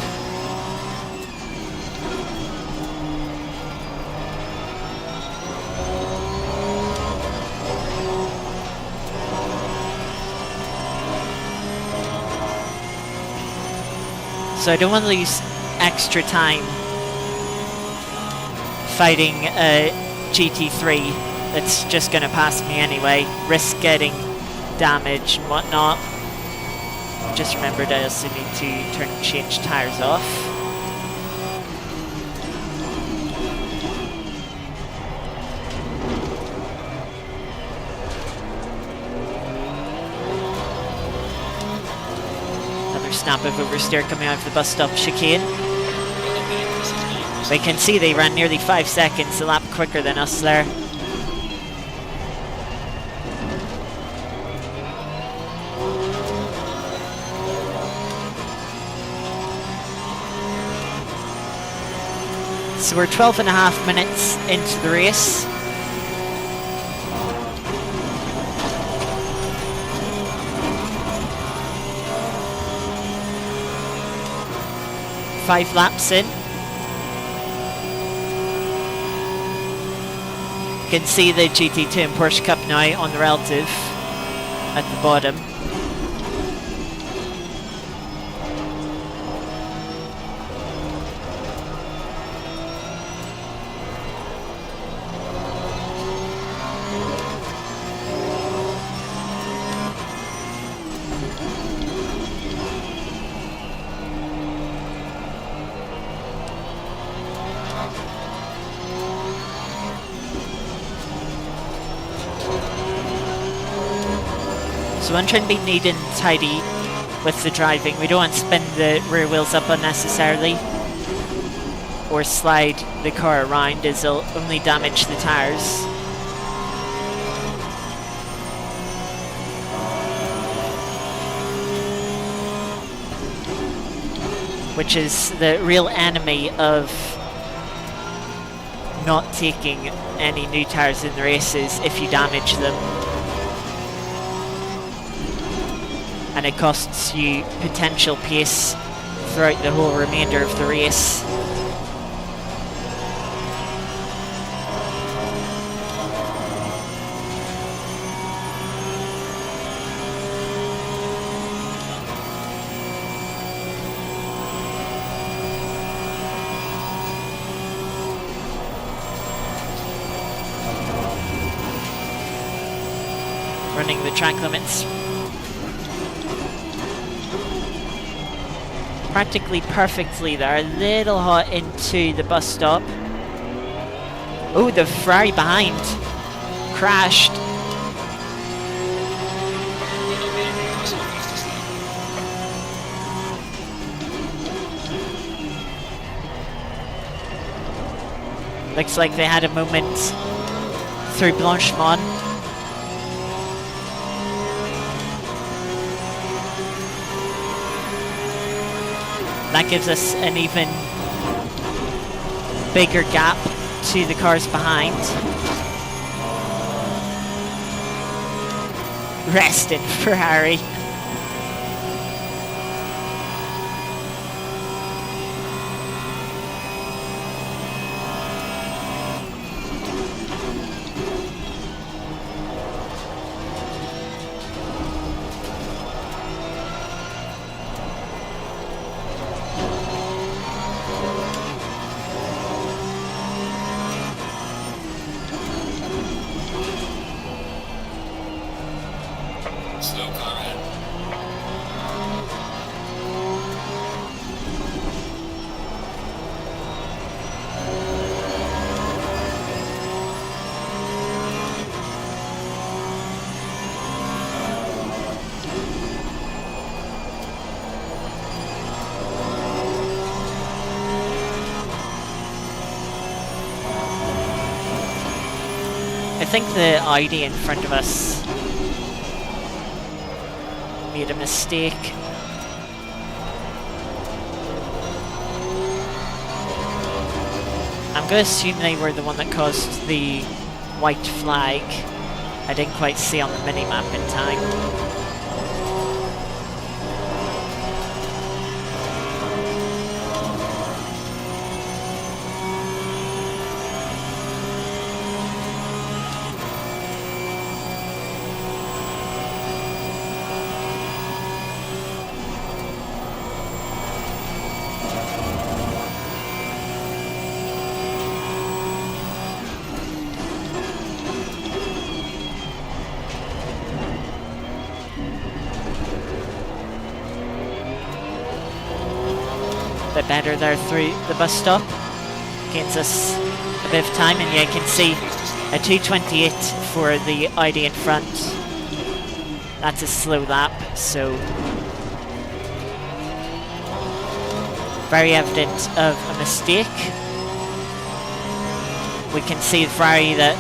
So I don't want to lose extra time fighting a GT3 that's just going to pass me anyway, risk getting damage and whatnot. Just remembered I also need to turn and change tyres off. Another snap of oversteer coming out of the bus stop chicane. They can see they ran nearly 5 seconds, a lap quicker than us there. So we're 12.5 minutes into the race. Five laps in. You can see the GT2 and Porsche Cup now on the relative at the bottom. So I'm trying to be neat and tidy with the driving. We don't want to spin the rear wheels up unnecessarily or slide the car around, as it'll only damage the tyres. Which is the real enemy of not taking any new tyres in the races if you damage them. And it costs you potential pace throughout the whole remainder of the race. Running the track limits practically perfectly there. A little hot into the bus stop. Oh, the Ferrari behind crashed. Looks like they had a moment through Blanchemont. That gives us an even bigger gap to the cars behind. Rest in Ferrari. Slow car ahead. I think the Audi in front of us made a mistake. I'm going to assume they were the one that caused the white flag. I didn't quite see on the minimap in time. Bit better there through the bus stop. Gains us a bit of time, and yeah, you can see a 2:28 for the Audi in front. That's a slow lap, so very evident of a mistake. We can see the Ferrari that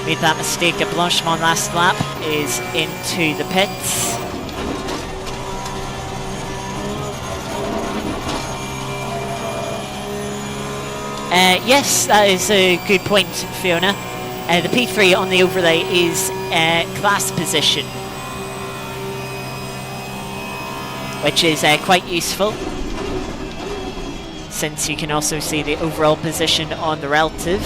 made that mistake at Blanchemont last lap is into the pits. Yes, that is a good point, Fiona. The P3 on the overlay is class position, which is quite useful, since you can also see the overall position on the relative.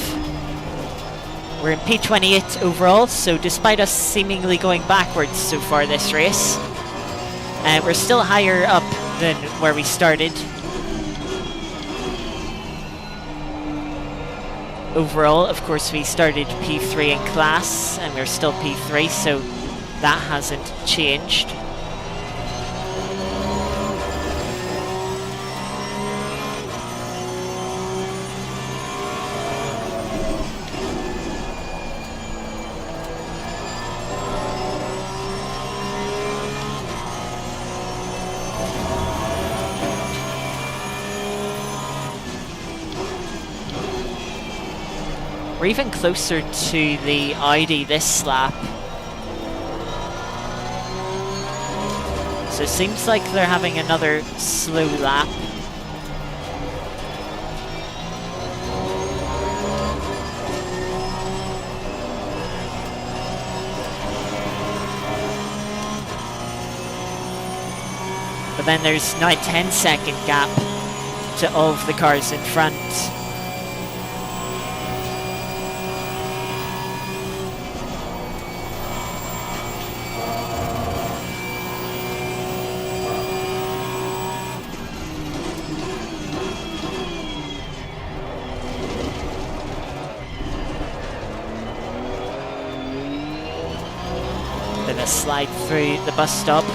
We're in P28 overall, so despite us seemingly going backwards so far this race, we're still higher up than where we started. Overall, of course, we started P3 in class, and we're still P3, so that hasn't changed. We're even closer to the Audi this lap. So it seems like they're having another slow lap. then there's now a 10-second gap to all of the cars in front. Then a slide through the bus stop.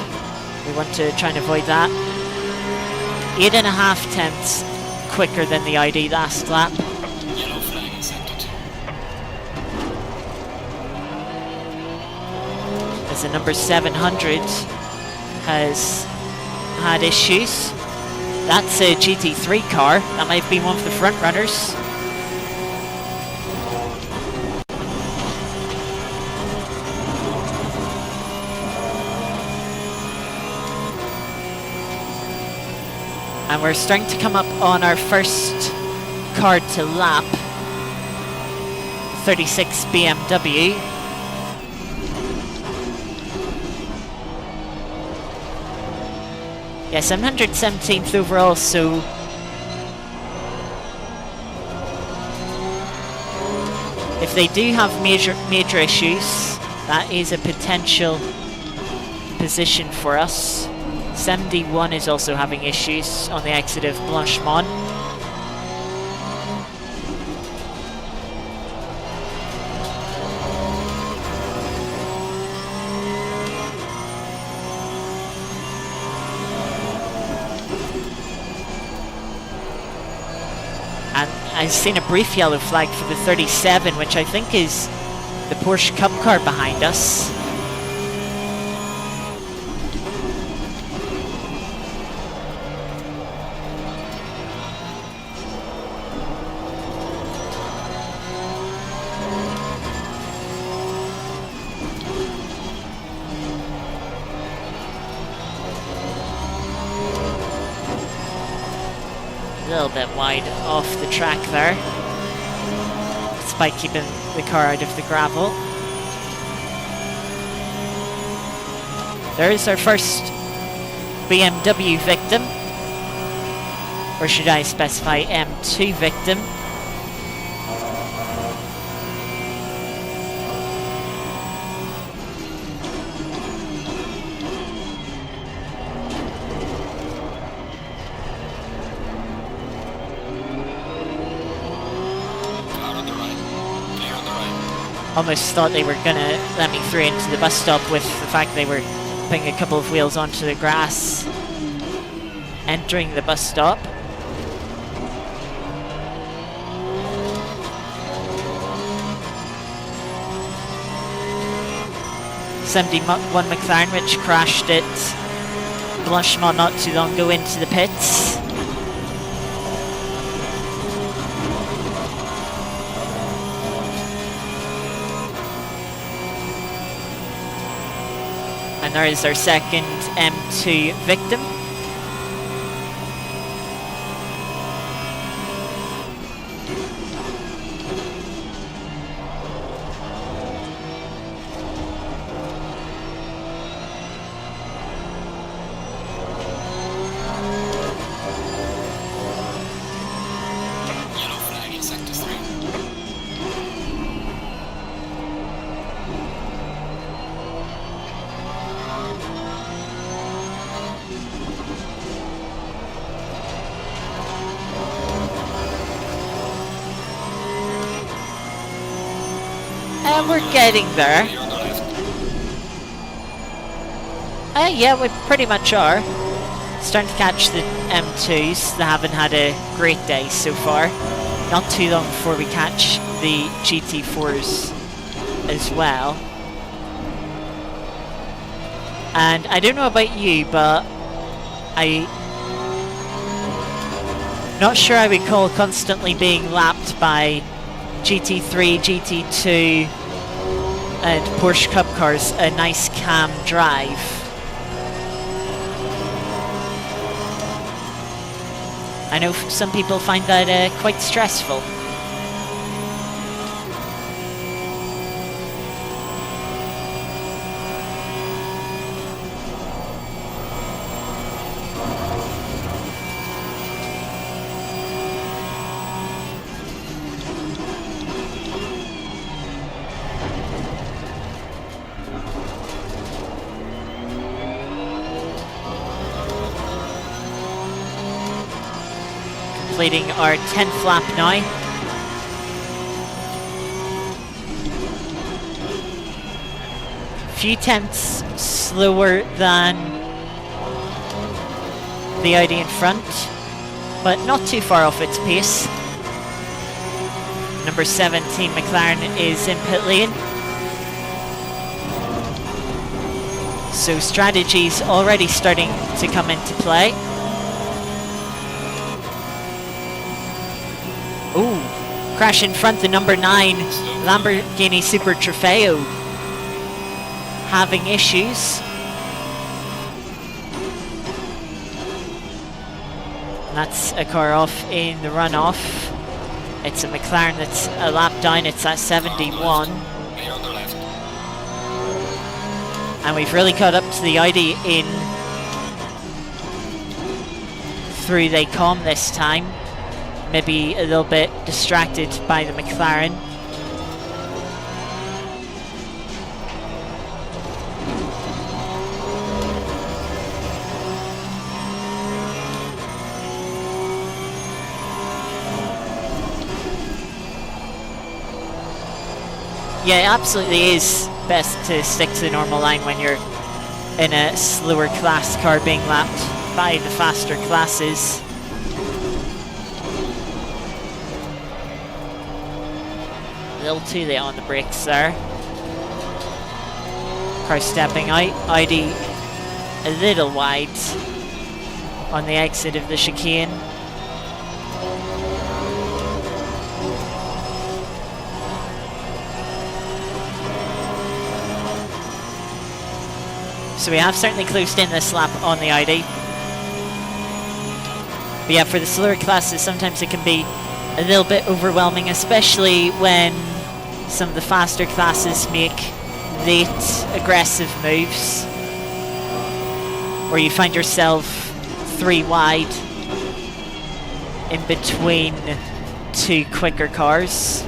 We want to try and avoid that. 8.5 tenths quicker than the Audi last lap. Yellow flag accepted. As the number 700 has had issues. That's a GT3 car. That might have been one of the front runners. And we're starting to come up on our first car to lap. 36 BMW. Yeah, 717th overall, so if they do have major issues, that is a potential position for us. 71 is also having issues on the exit of Blanchemont. And I've seen a brief yellow flag for the 37, which I think is the Porsche Cup car behind us. A little bit wide off the track there, despite keeping the car out of the gravel. There is our first BMW victim, or should I specify M2 victim. Almost thought they were gonna let me through into the bus stop with the fact they were putting a couple of wheels onto the grass entering the bus stop. '71 McLaren, which crashed at Blanchemont not too long ago into the pits. And there is our second M2 victim. Yellow flag in sector 3. And we're getting there. Clear on the left. Yeah, we pretty much are. Starting to catch the M2s. They haven't had a great day so far. Not too long before we catch the GT4s as well. And I don't know about you, but I'm not sure I recall constantly being lapped by GT3, GT2 and Porsche Cup cars a nice calm drive. I know some people find that quite stressful. completing our 10th lap now. Few tenths slower than the Audi in front, but not too far off its pace. Number 17 McLaren is in pit lane. So strategy's already starting to come into play. Ooh, crash in front, the number 9 Lamborghini Super Trofeo having issues. And that's a car off in the runoff. It's a McLaren that's a lap down, it's at 71. And we've really caught up to the Audi in through they come this time. Maybe a little bit distracted by the McLaren. Yeah, it absolutely is best to stick to the normal line when you're in a slower class car being lapped by the faster classes. A little too late on the brakes there. Car stepping out, Audi a little wide on the exit of the chicane. So we have certainly closed in this lap on the Audi. But yeah, for the slower classes, sometimes it can be a little bit overwhelming, especially when some of the faster classes make late, aggressive moves. Or you find yourself 3 wide in between 2 quicker cars.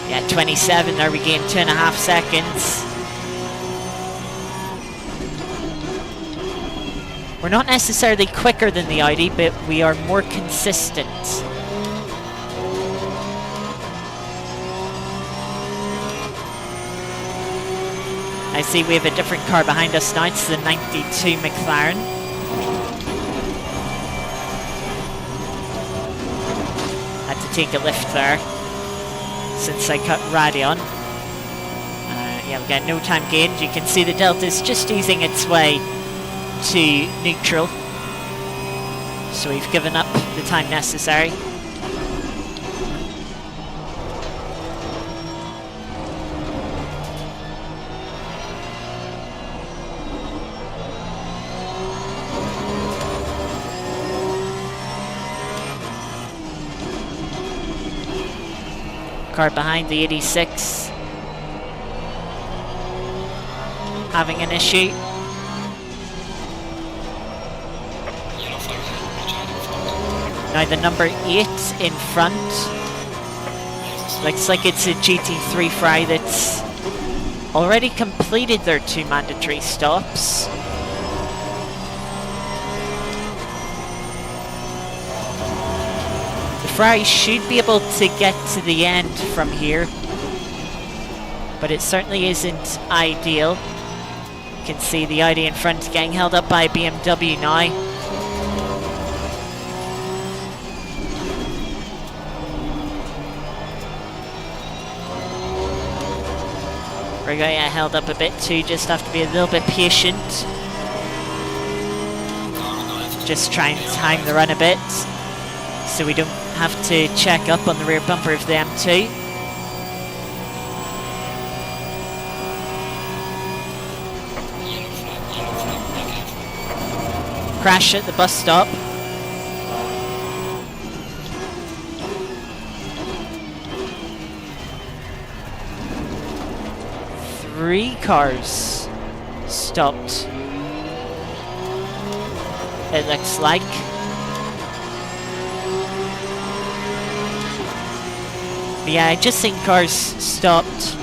Yeah, 27 there, we gained 2.5 seconds. We're not necessarily quicker than the Audi, but we are more consistent. I see we have a different car behind us now, it's the 92 McLaren. Had to take a lift there since I cut Radion. Yeah, we got no time gained. You can see the Delta's just easing its way to neutral. So we've given up the time necessary. Car behind the 86 having an issue. Now the number 8 in front looks like it's a GT3 Fry that's already completed their 2 mandatory stops. Fry should be able to get to the end from here, but it certainly isn't ideal. You can see the Audi in front getting held up by BMW now. We're going to get held up a bit too, just have to be a little bit patient. Just try and time the run a bit, so we don't have to check up on the rear bumper of the M2. Crash at the bus stop. Three cars stopped, it looks like. Yeah, I just think cars stopped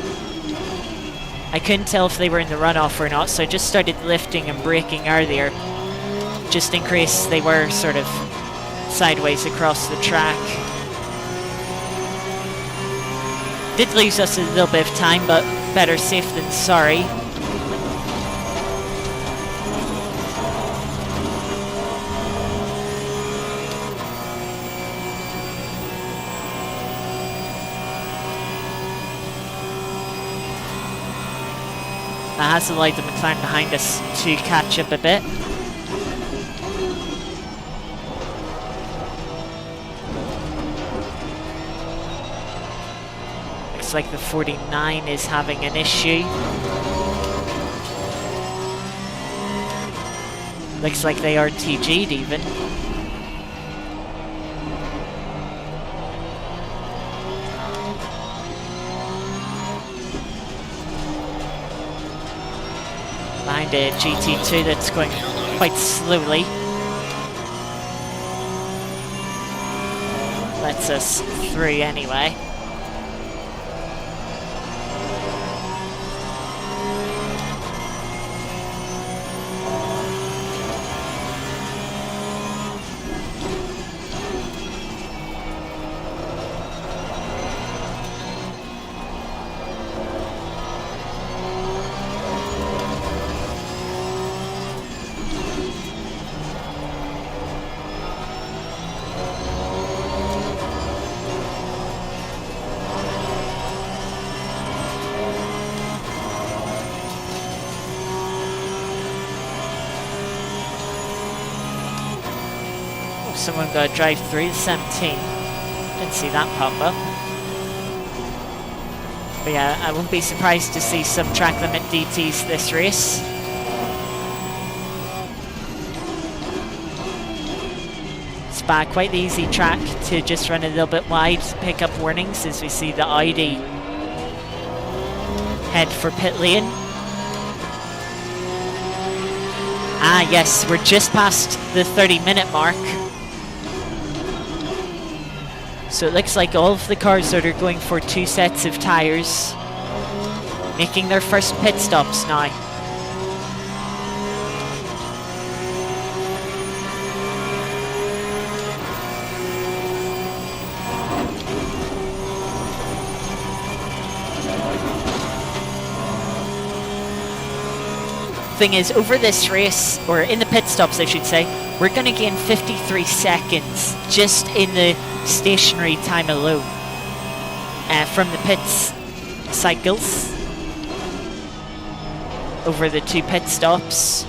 I couldn't tell if they were in the runoff or not, so I just started lifting and braking earlier, just in case they were sort of sideways across the track. Did lose us a little bit of time, but better safe than sorry. That has allowed the McLaren behind us to catch up a bit. Looks like the 49 is having an issue. Looks like they are TG'd even. Behind a GT2 that's going quite slowly. Lets us through anyway. Someone got to drive through the 17. Didn't see that pop up. But yeah, I wouldn't be surprised to see some track limit DTs this race. Spa, quite the easy track to just run a little bit wide, pick up warnings as we see the Audi head for pit lane. Ah yes, we're just past the 30-minute mark. So it looks like all of the cars that are going for 2 sets of tyres making their first pit stops now. Thing is, over this race, or in the pit stops I should say, we're going to gain 53 seconds just in the stationary time alone from the pits cycles over the 2 pit stops.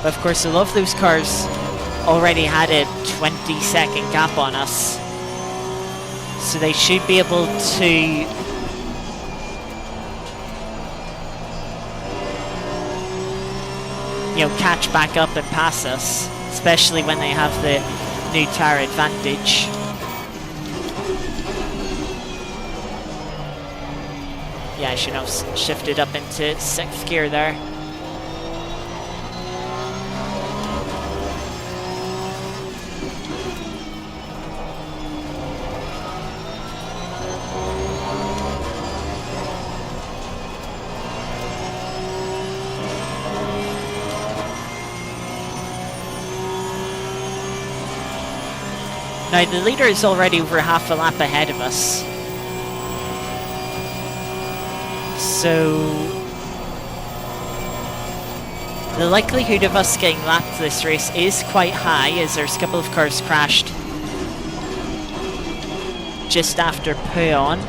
But of course, a lot of those cars already had a 20-second gap on us, so they should be able to catch back up and pass us, especially when they have the new tyre advantage. Yeah, I should have shifted up into 6th gear there. Now the leader is already over half a lap ahead of us. So the likelihood of us getting lapped this race is quite high, as there's a couple of cars crashed just after Puyon.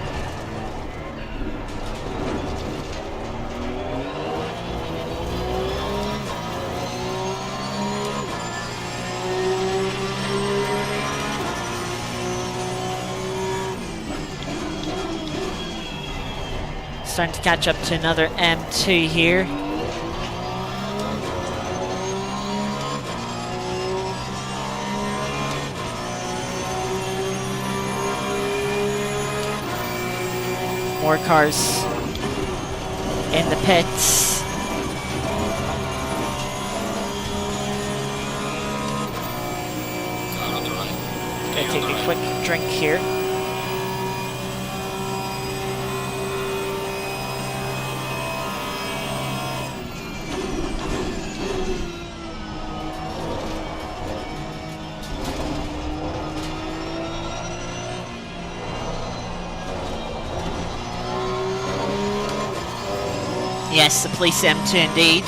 Starting to catch up to another M2 here. More cars in the pits. Car on the right. Gonna Clear on take the a right. quick drink here. Yes, the police M2 indeed.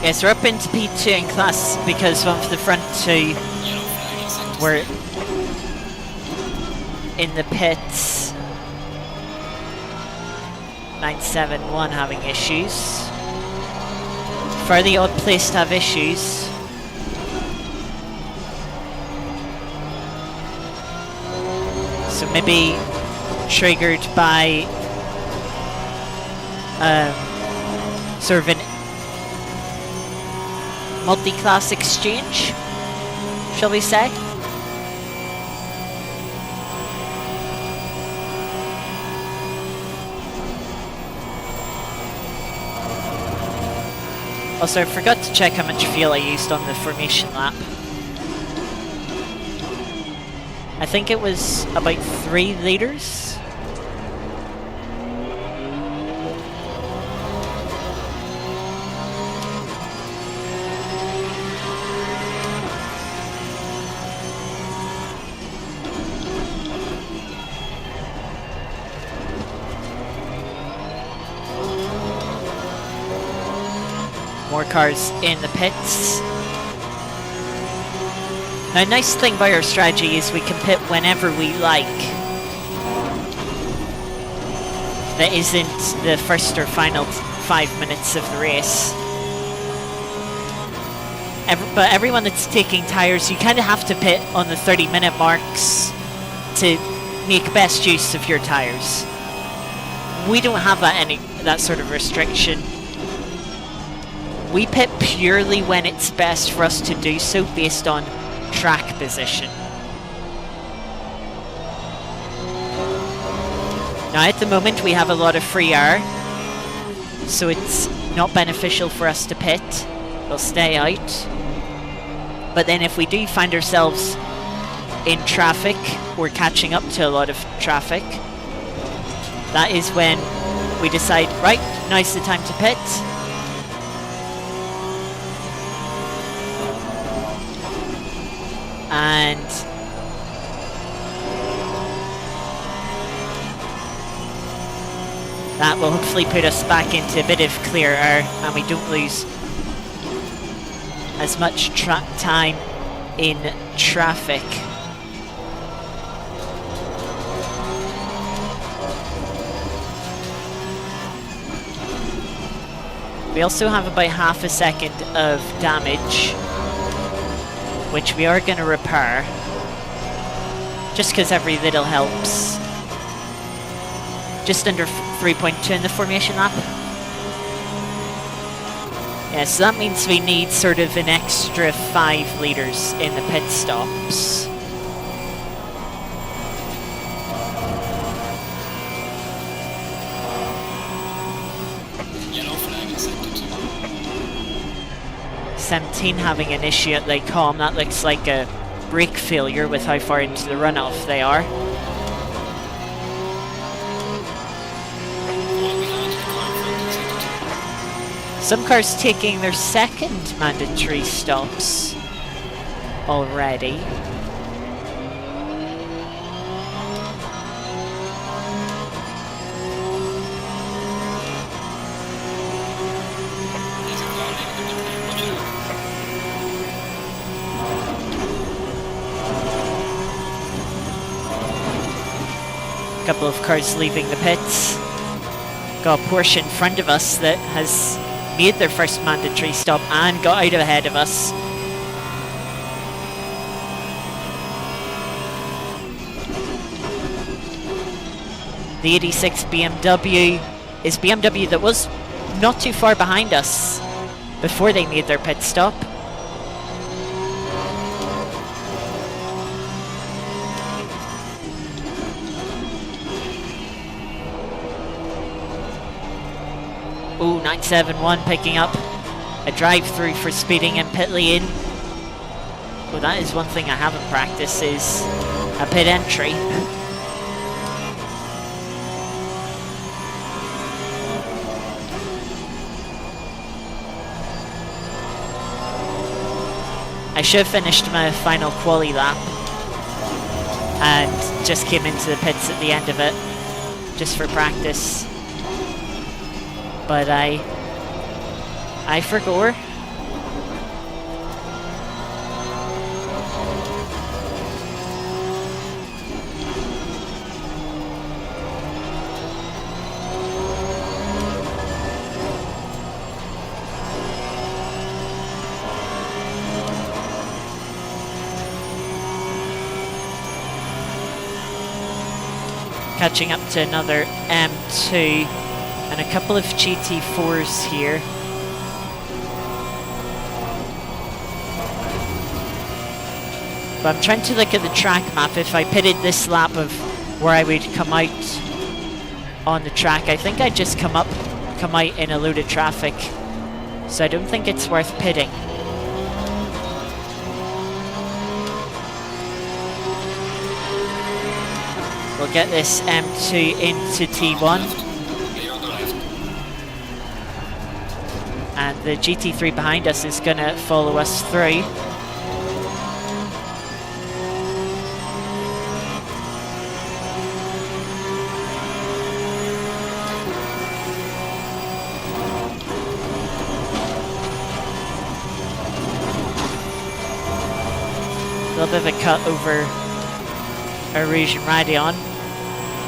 Yes, we're up into P2 in class because one of the front two Yellow flag in sector were 3. in the pits. 971 having issues. Fairly odd place to have issues. So maybe triggered by sort of an multi-class exchange, shall we say? Also, I forgot to check how much fuel I used on the formation lap. I think it was about 3 liters. More cars in the pits. Now, a nice thing about our strategy is we can pit whenever we like. That isn't the first or final 5 minutes of the race. But everyone that's taking tyres, you kind of have to pit on the 30-minute marks to make best use of your tyres. We don't have that sort of restriction. We pit purely when it's best for us to do so based on track position. Now at the moment we have a lot of free air, so it's not beneficial for us to pit. We'll stay out. But then if we do find ourselves in traffic or catching up to a lot of traffic, that is when we decide, right, now's the time to pit. And that will hopefully put us back into a bit of clear air and we don't lose as much time in traffic. We also have about half a second of damage, which we are going to repair, just because every little helps. Just under 3.2 in the formation lap. Yeah, so that means we need sort of an extra 5 litres in the pit stops. Yellow flag in sector 2. 17 having an issue at Lake Holm. That looks like a brake failure with how far into the runoff they are. Falling behind the car in front in sector 2. Some cars taking their second mandatory stops already. There's a car leaving the pit lane, watch out. Couple of cars leaving the pits. got a Porsche in front of us that has made their first mandatory stop and got out ahead of us. The 86 BMW is BMW that was not too far behind us before they made their pit stop. Ooh, 971 picking up a drive-through for speeding in pit lane. Well, that is one thing I haven't practiced, is a pit entry. I should have finished my final quali lap and just came into the pits at the end of it, just for practice. But I forgot. Catching up to another M2 and a couple of GT4s here. But I'm trying to look at the track map. If I pitted this lap of where I would come out on the track, I think I'd just come out in a load of traffic. So I don't think it's worth pitting. We'll get this M2 into T1. And the GT3 behind us is going to follow us through. A little bit of a cut over Rouge and Radeon.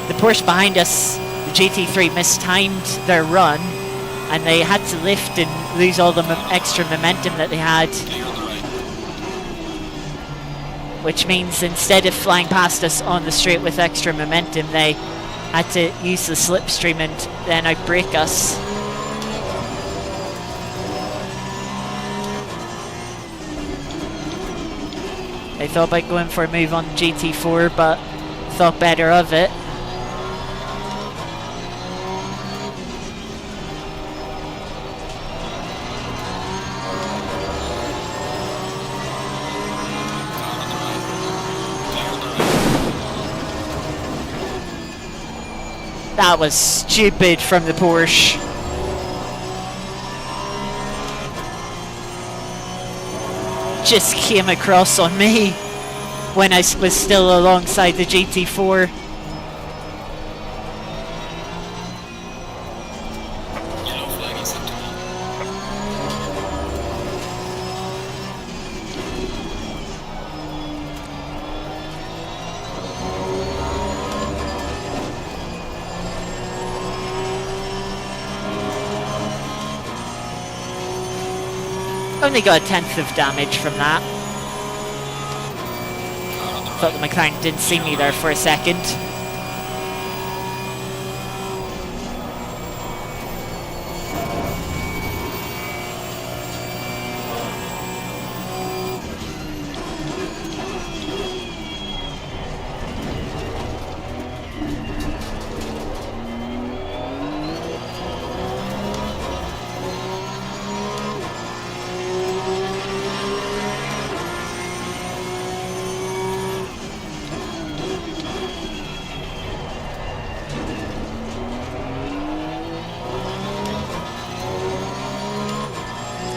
The Porsche behind us, the GT3, mistimed their run, and they had to lift and lose all the extra momentum that they had. Which means instead of flying past us on the straight with extra momentum, they had to use the slipstream and then outbrake us. They thought about going for a move on GT4, but thought better of it. That was stupid from the Porsche. Just came across on me when I was still alongside the GT4. Yellow flag is active. Only got a 10th of damage from that. Thought the McLaren didn't see me there for a second.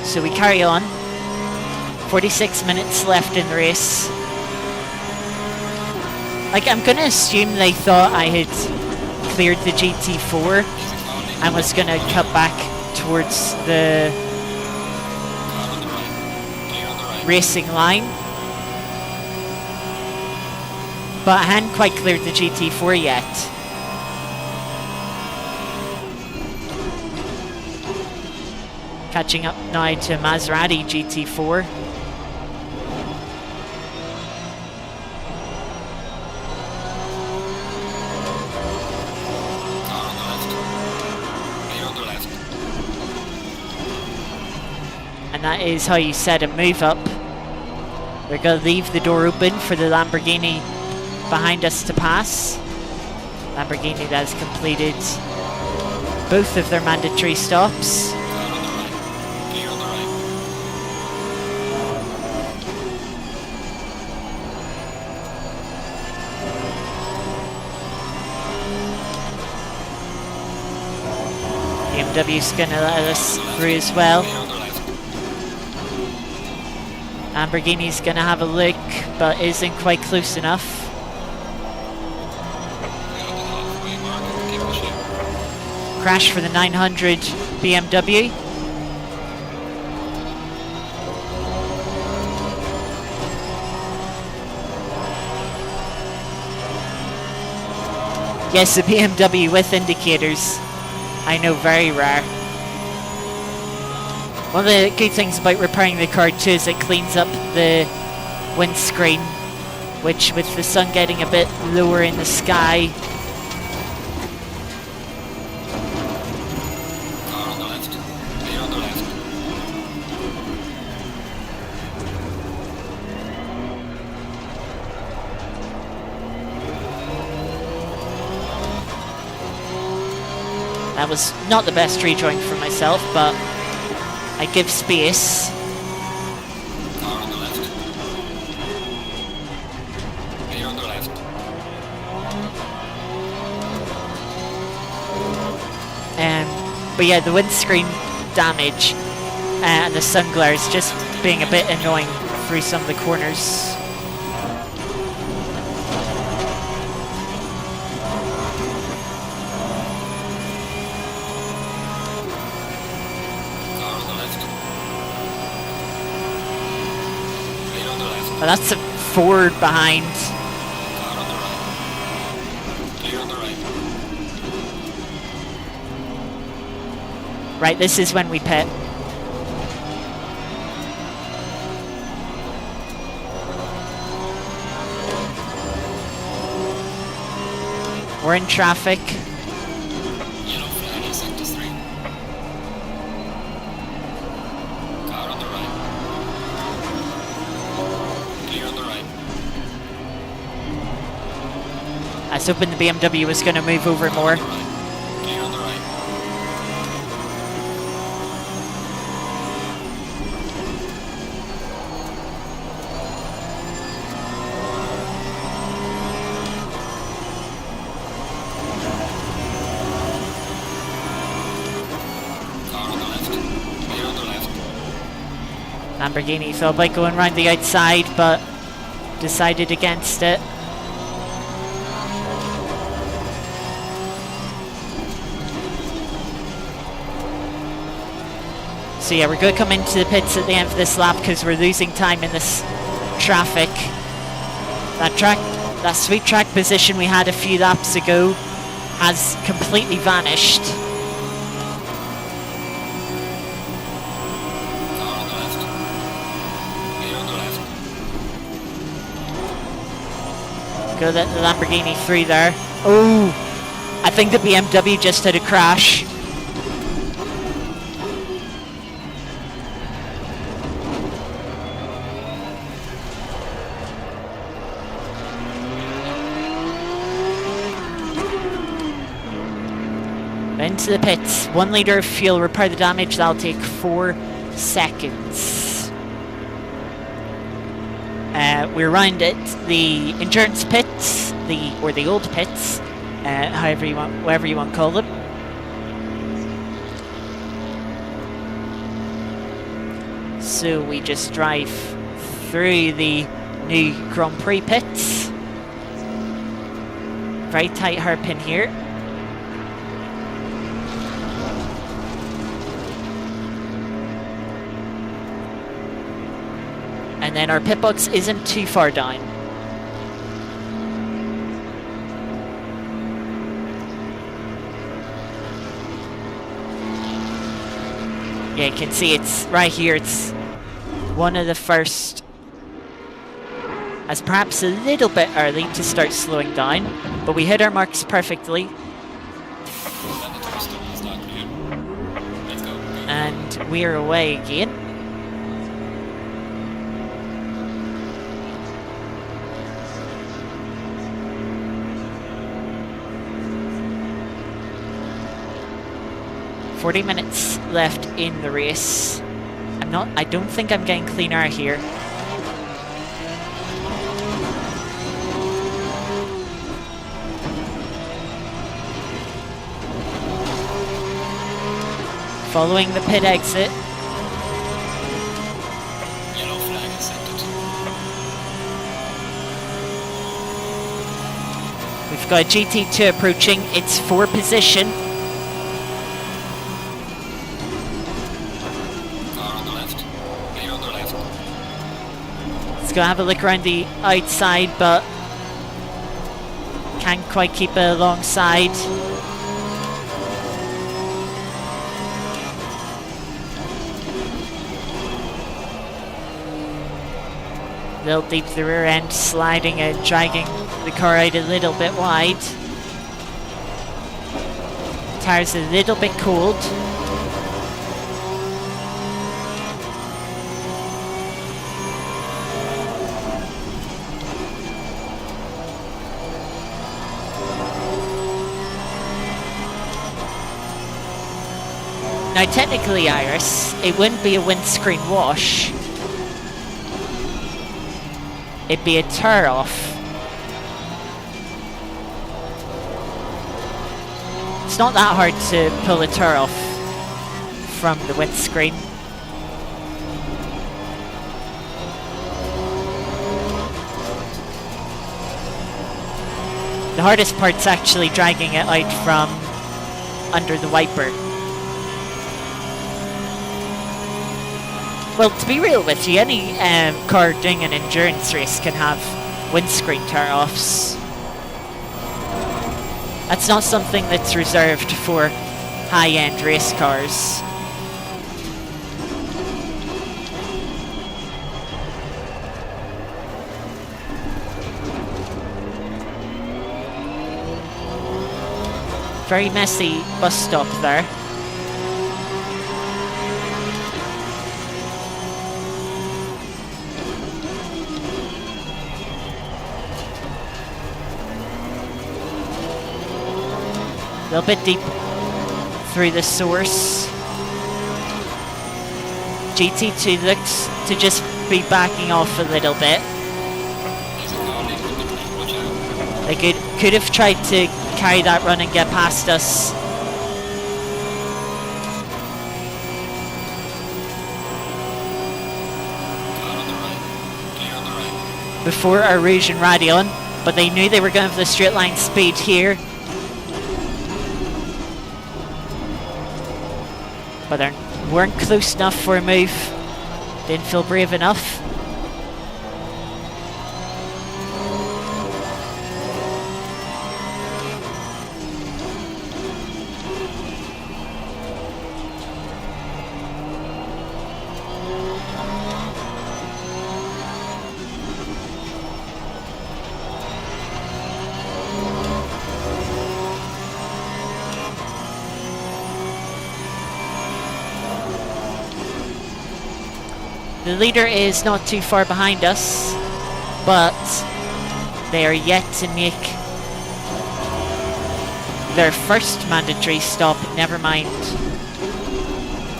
So we carry on. 46 minutes left in the race. Like, I'm gonna assume they thought I had cleared the GT4 and was gonna cut back towards the racing line. But I hadn't quite cleared the GT4 yet. Catching up now to Maserati GT4. Car on the left. Clear on the left. And that is how you set a move up. We're going to leave the door open for the Lamborghini behind us to pass. Lamborghini that has completed both of their mandatory stops. Car on the right. Clear on the right. BMW's going to let us through as well. Clear on the left. Lamborghini's going to have a look, but isn't quite close enough. Clear on the halfway mark. Keep pushing. Crash for the 900 BMW. Yes, the BMW with indicators. I know, very rare. One of the good things about repairing the car too is it cleans up the windscreen, which with the sun getting a bit lower in the sky, Car on the left. Clear on the left. that was not the best rejoin for myself, but I give space. Car on the left. Clear on the left. But yeah, the windscreen damage and the sun glare is just being a bit annoying through some of the corners. Car on the left. Clear on the left. But that's a Ford behind. Car on the right. Clear on the right. Right, this is when we pit. We're in traffic. Yellow flag in sector 3. Car on the right. Clear on the right. I was hoping the BMW was going to move over more. On the right. Clear on the right. Car on the left. Clear on the left. Lamborghini thought about going round the outside, but decided against it. So yeah, we're going to come into the pits at the end of this lap because we're losing time in this traffic. That sweet track position we had a few laps ago has completely vanished. Car on the left. Clear on the left. Go let the Lamborghini through there. Oh, I think the BMW just had a crash. Into the pits. 1 litre of fuel, repair the damage. That'll take 4 seconds. We're round at the endurance pits, or the old pits, whatever you want to call them. So we just drive through the new Grand Prix pits. Very tight hairpin here. And then our pit box isn't too far down. Yeah, you can see it's right here. It's one of the first, as perhaps a little bit early to start slowing down, but we hit our marks perfectly. Mandatory stop is now clear. Let's go. And we're away again. "40 minutes left in the race. I don't think I'm getting clean air here. Following the pit exit. Yellow flag accepted. We've got GT2 approaching. It's 4 position. Car on the left. Clear on the left. Let's go have a look around the outside, but can't quite keep it alongside. Little deep to the rear end, sliding and dragging the car out a little bit wide. Tires a little bit cold. Now technically, Iris, it wouldn't be a windscreen wash. It'd be a tear off. It's not that hard to pull a tear off from the windscreen. The hardest part's actually dragging it out from under the wiper. Well, to be real with you, any car doing an endurance race can have windscreen tear-offs. That's not something that's reserved for high-end race cars. Very messy bus stop there. A little bit deep through the source. GT2 looks to just be backing off a little bit. There's a car leaving the pit lane. Watch out. They could have tried to carry that run and get past us. Car on the right. Clear on the right. Before our Rouge and Radeon, but they knew they were going to have the straight line speed here. But they weren't close enough for a move. Didn't feel brave enough. The leader is not too far behind us, but they are yet to make their first mandatory stop, never mind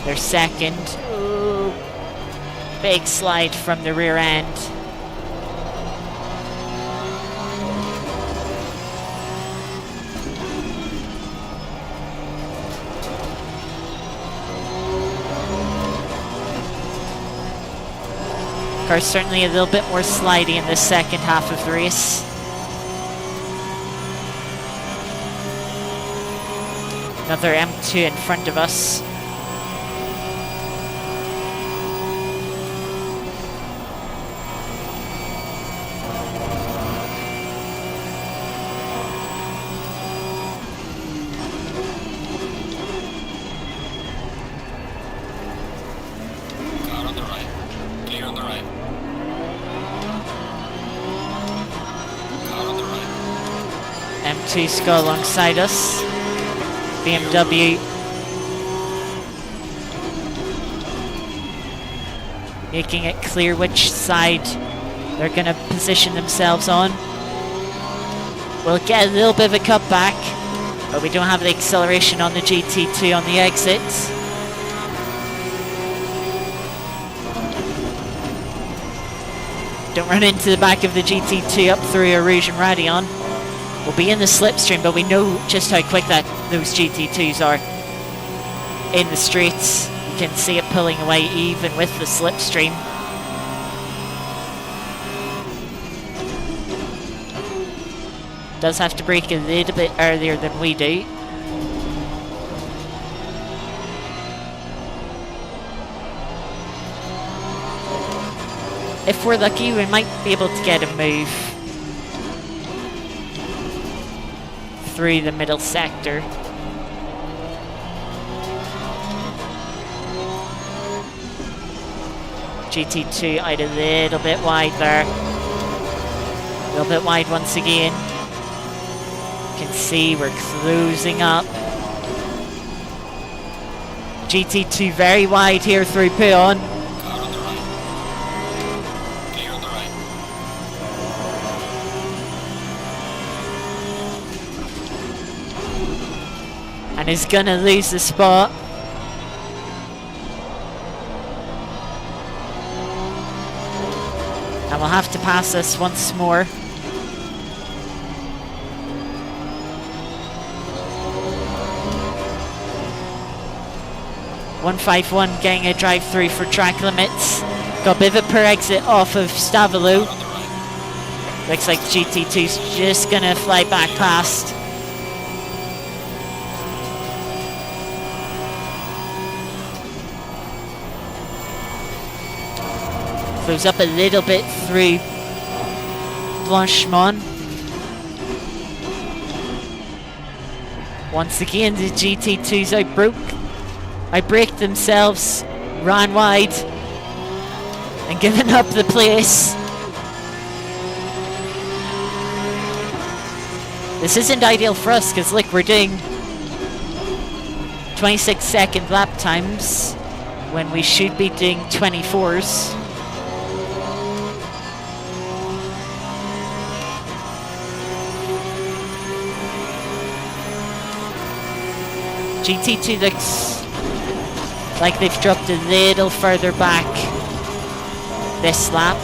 their second. Ooh, big slide from the rear end. Car's certainly a little bit more slidey in the second half of the race. Another M2 in front of us. GT2's go alongside us. BMW making it clear which side they're going to position themselves on. We'll get a little bit of a cutback, but we don't have the acceleration on the GT2 on the exits. Don't run into the back of the GT2 up through Erosion Radion. We'll be in the slipstream, but we know just how quick that those GT2s are in the straights. You can see it pulling away even with the slipstream. Does have to brake a little bit earlier than we do. If we're lucky, we might be able to get a move through the middle sector. GT2 out a little bit wide there. A little bit wide once again. You can see we're closing up. GT2 very wide here through Peon. Car on the right. Clear on the right. And is gonna lose the spot. And we'll have to pass us once more. .151 getting a drive through for track limits. Got a bit of a per exit off of Stavelou. Car on the right. Looks like GT2's just gonna fly back past. Goes up a little bit through Blanchemont. Once again, the GT2s outbraked themselves, ran wide, and given up the place. This isn't ideal for us because look, we're doing 26-second lap times when we should be doing 24s. GT2 looks like they've dropped a little further back this lap.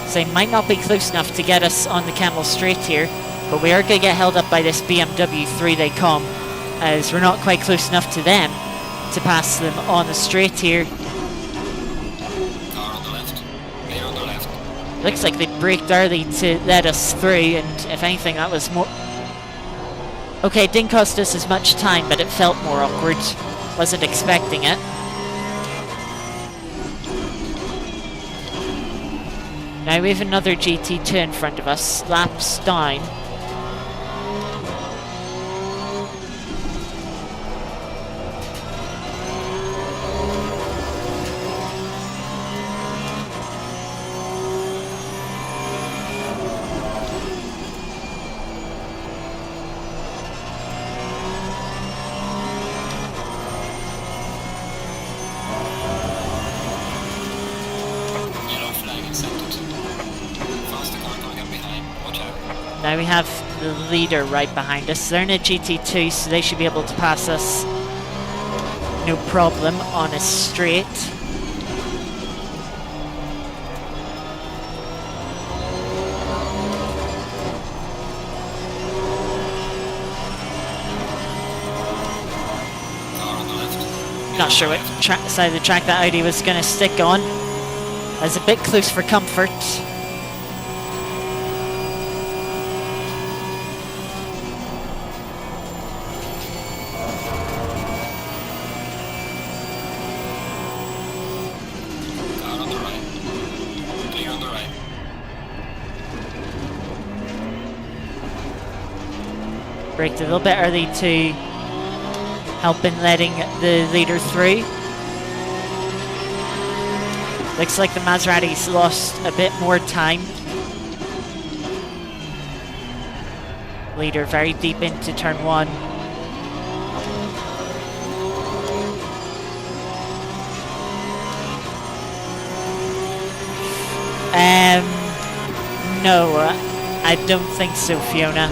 So they might not be close enough to get us on the Camel Straight here, but we are going to get held up by this BMW 3 they come, as we're not quite close enough to them to pass them on the straight here. Car on the left. Clear on the left. Looks like they braked early to let us through, and if anything that was more... Okay, it didn't cost us as much time, but it felt more awkward. Wasn't expecting it. Now we have another GT2 in front of us, laps down. Yellow flag accepted. Faster car coming up behind. Watch out. Now we have the leader right behind us. They're in a GT2, so they should be able to pass us no problem on a straight. Car on the left. Not sure what side of the track that Audi was going to stick on. That's a bit close for comfort. Car on the right. Clear on the right. Braked a little bit early to help in letting the leader through. Looks like the Maseratis lost a bit more time. leader very deep into turn 1. No, I don't think so, Fiona.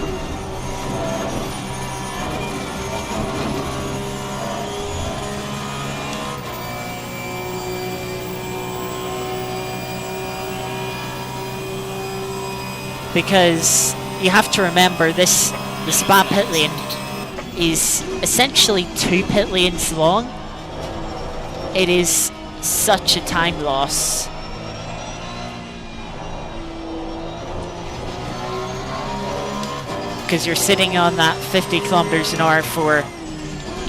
Because you have to remember the Spa pit lane is essentially 2 pit lanes long. It is such a time loss. Because you're sitting on that 50 kilometers an hour for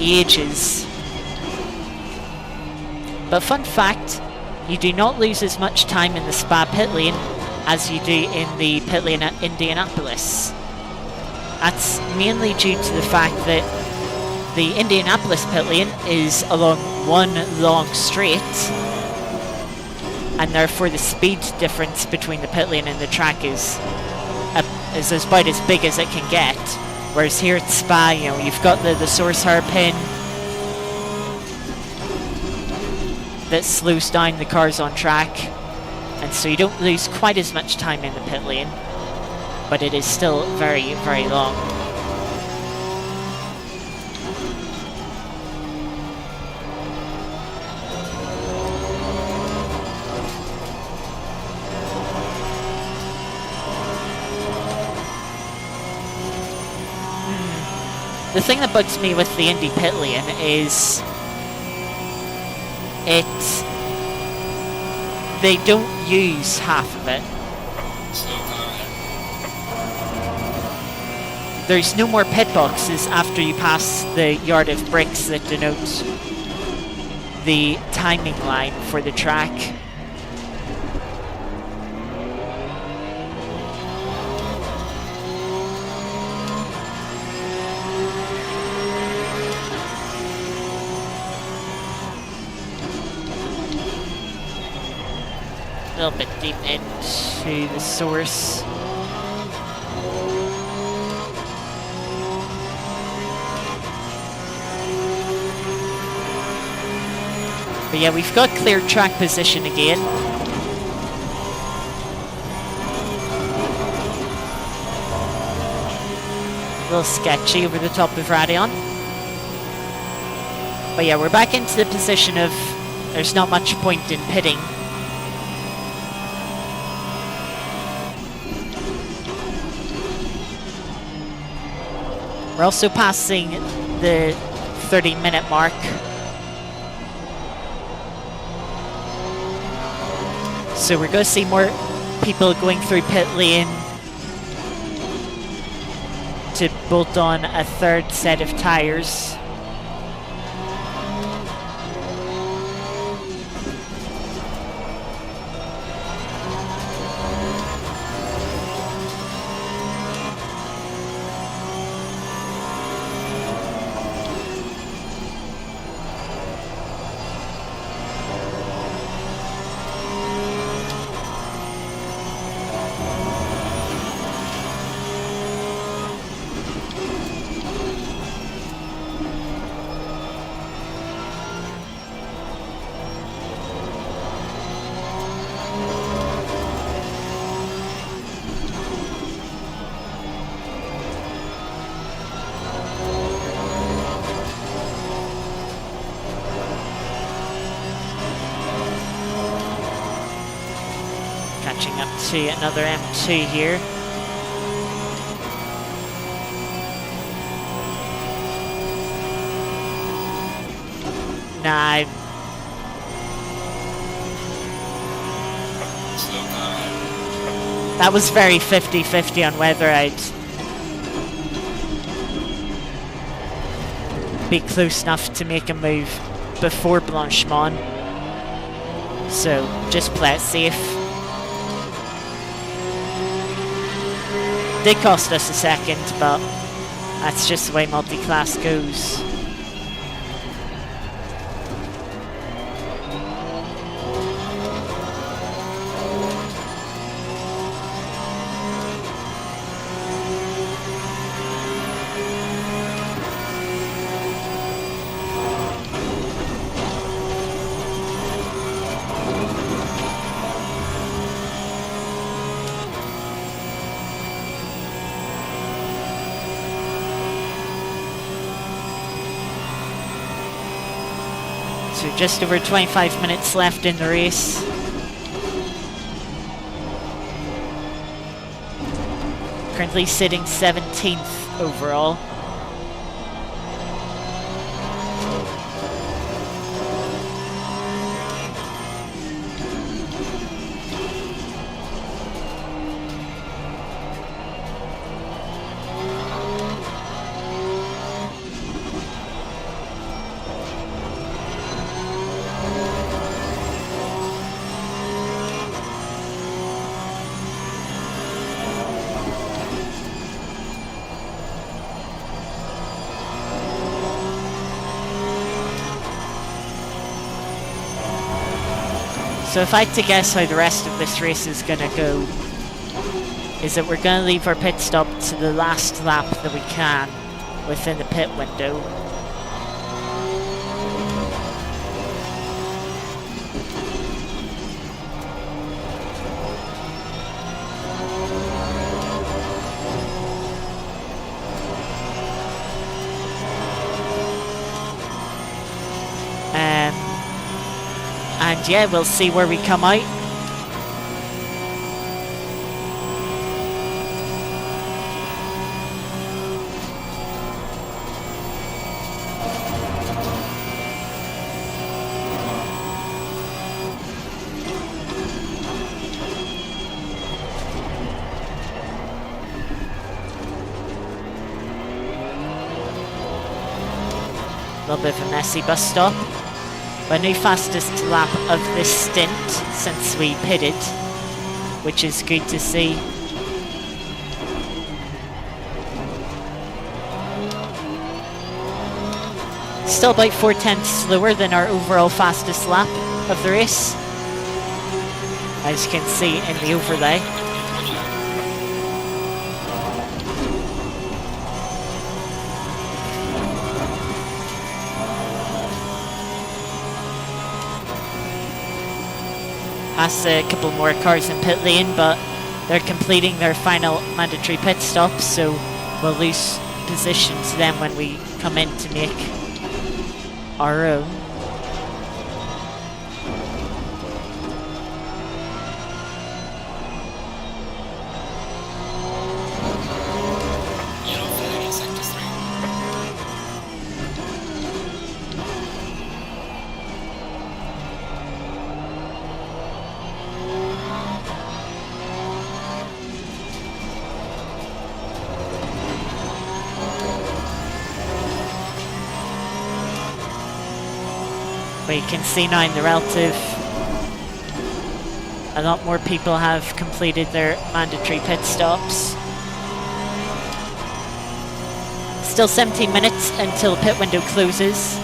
ages. But fun fact, you do not lose as much time in the Spa pit lane as you do in the pit lane at Indianapolis. That's mainly due to the fact that the Indianapolis pit lane is along one long straight, and therefore the speed difference between the pit lane and the track is about as big as it can get. Whereas here at Spa, you know, you've got the source hairpin that slows down the cars on track, and so you don't lose quite as much time in the pit lane, but it is still very, very long. The thing that bugs me with the Indy pit lane is they don't use half of it. Slow car ahead. There's no more pit boxes after you pass the yard of bricks that denote the timing line for the track. A little bit deep into the source. But yeah, we've got clear track position again. A little sketchy over the top of Radion. But yeah, we're back into the position of there's not much point in pitting. We're also passing the 30-minute mark. So we're going to see more people going through pit lane to bolt on a third set of tyres. Catching up to another M2 here. Nah, Slow car ahead. that was very 50-50 on whether I'd be close enough to make a move before Blanchemont. So just play it safe. Did cost us a second, but that's just the way multi-class goes. So just over 25 minutes left in the race. Currently sitting 17th overall. So if I had to guess how the rest of this race is going to go, is that we're going to leave our pit stop to the last lap that we can within the pit window. And yeah, we'll see where we come out. A little bit of a messy bus stop. Our new fastest lap of this stint since we pitted, which is good to see. Still about 4/10 slower than our overall fastest lap of the race, as you can see in the overlay. Past a couple more cars in pit lane, but they're completing their final mandatory pit stop, so we'll lose position to them when we come in to make our own. Yellow flag in sector 3. But you can see now in the relative, a lot more people have completed their mandatory pit stops. Still 17 minutes until the pit window closes.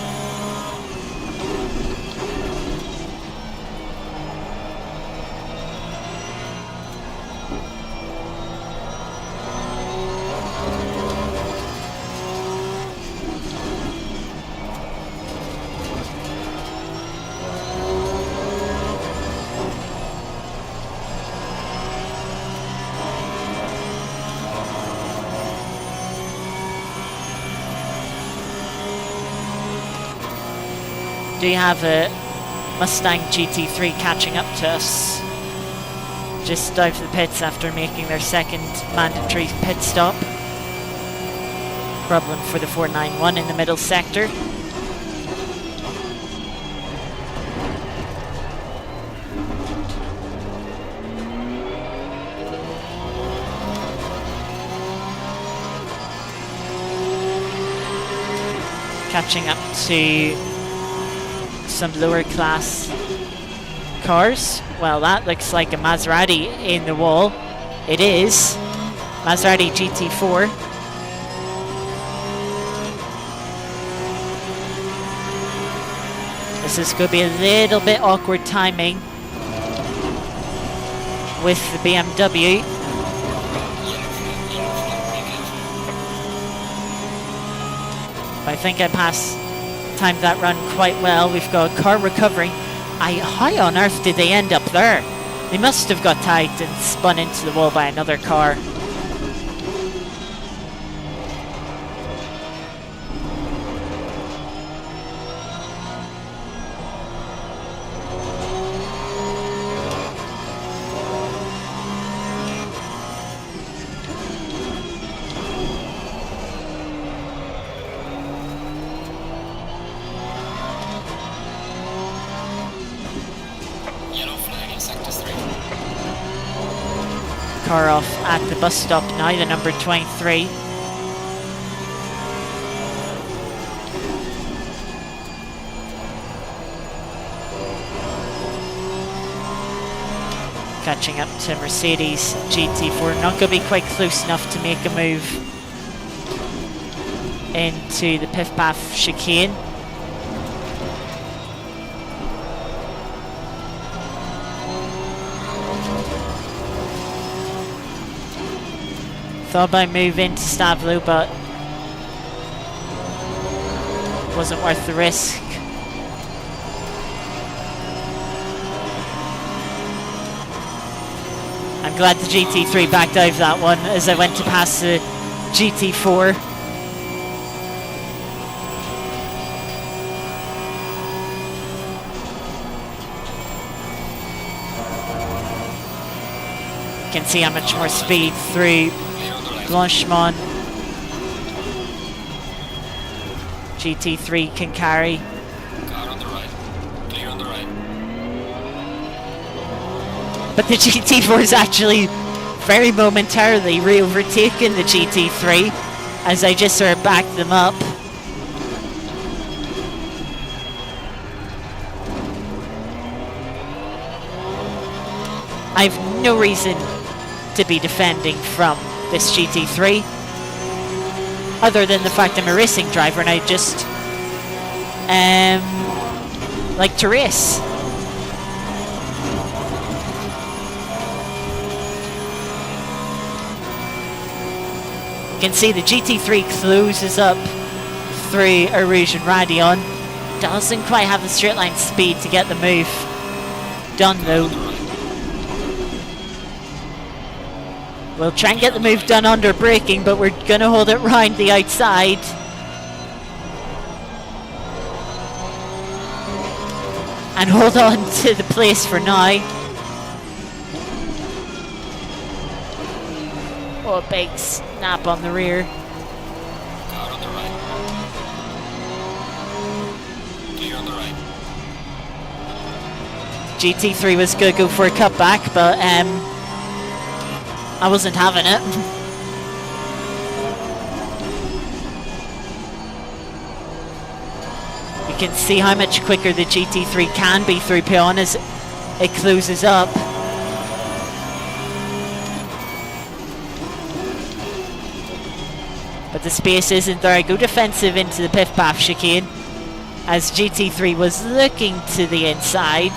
Do you have a Mustang GT3 catching up to us? Just out of the pits after making their second mandatory pit stop. Problem for the 491 in the middle sector. Catching up to some lower class cars. Well, that looks like a Maserati in the wall. It is. Maserati GT4. This is going to be a little bit awkward timing with the BMW. I think I timed that run quite well. We've got a car recovering. How on earth did they end up there? They must have got tagged and spun into the wall by another car. car off at the bus stop now, the number 23. Catching up to Mercedes GT4, not going to be quite close enough to make a move into the Piff Paff chicane. Thought I'd move into Stavlo, but wasn't worth the risk. I'm glad the GT3 backed out of that one as I went to pass the GT4. You can see how much more speed through Blanchemont GT3 can carry. Car on the right. Clear on the right. But the GT4 is actually very momentarily re-overtaken the GT3 as I just sort of backed them up. I've no reason to be defending from this GT3 other than the fact I'm a racing driver and I just like to race. You can see the GT3 closes up through Rouge and Radeon. Doesn't quite have the straight line speed to get the move done though. We'll try and get the move done under braking, but we're going to hold it round the outside. And hold on to the place for now. Oh, a big snap on the rear. Car on the right. Clear on the right. GT3 was going to go for a cutback, but I wasn't having it. You can see how much quicker the GT3 can be through Peon as it closes up. But the space isn't there. I go defensive into the Piff Paff chicane as GT3 was looking to the inside.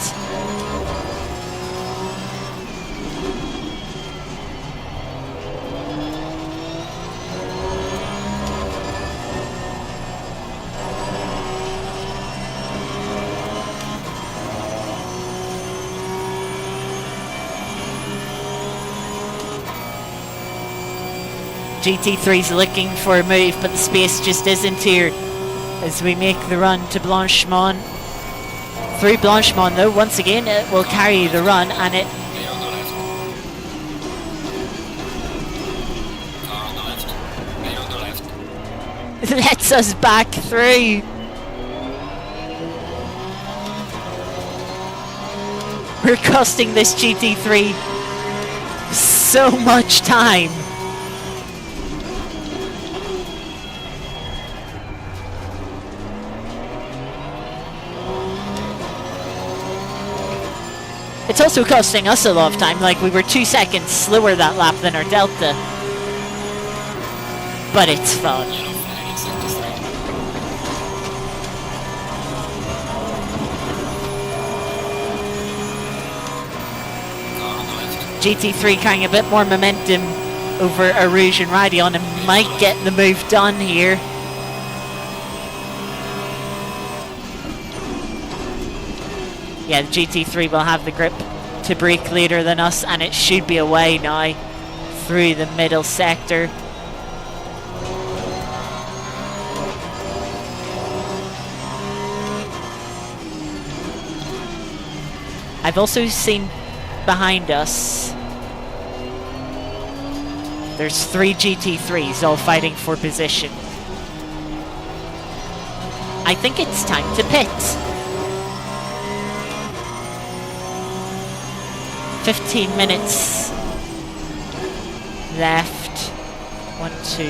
GT3's looking for a move, but the space just isn't here as we make the run to Blanchemont. Through Blanchemont though, once again it will carry the run and it Clear on the left. Car on the left. Clear on the left. lets us back through. We're costing this GT3 so much time. It's also costing us a lot of time, like we were 2 seconds slower that lap than our Delta. But it's fun. Yellow flag in sector 3. Car on the left. GT3 carrying a bit more momentum over Rouge and Radeon and might get the move done here. Yeah, the GT3 will have the grip to brake later than us, and it should be away now through the middle sector. I've also seen behind us there's 3 GT3s all fighting for position. I think it's time to pit. 15 minutes left. 1, 2, 3, 4,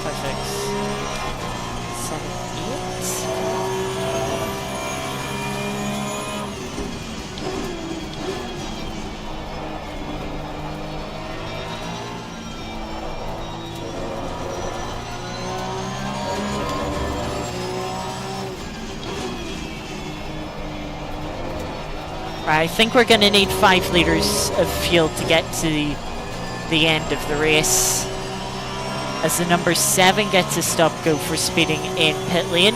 5, 6, 7, 8. I think we're going to need 5 litres of fuel to get to the end of the race, as the number 7 gets a stop go for speeding in pit lane.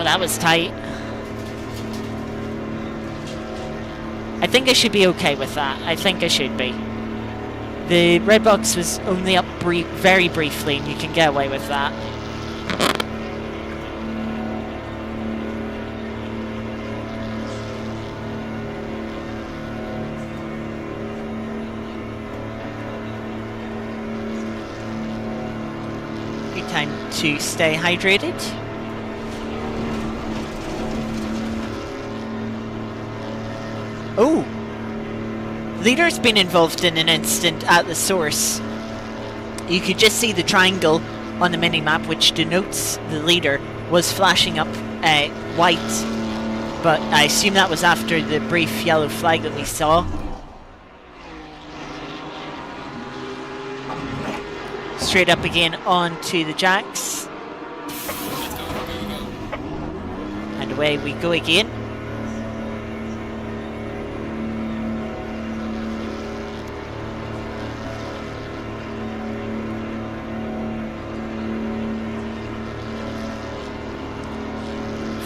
That was tight. I think I should be okay with that. I think I should be. The red box was only up very briefly, and you can get away with that. Good time to stay hydrated. Oh! Leader's been involved in an incident at the source. You could just see the triangle on the mini-map which denotes the leader was flashing up white. But I assume that was after the brief yellow flag that we saw. Straight up again onto the jacks. And away we go again.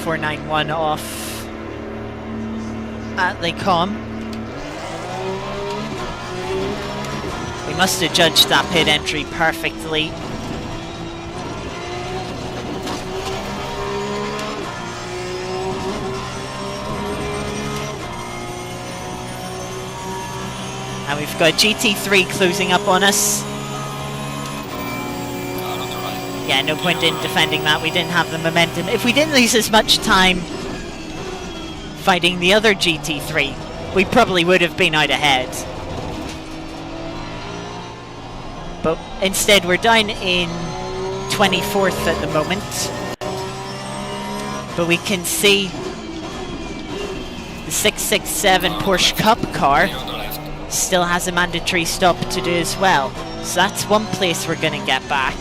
.491 off at the com. We must have judged that pit entry perfectly. And we've got GT3 closing up on us. Yeah, no point in defending that. We didn't have the momentum. If we didn't lose as much time fighting the other GT3, we probably would have been out ahead. But instead, we're down in 24th at the moment. But we can see the 667 Porsche Cup car still has a mandatory stop to do as well. So that's one place we're going to get back.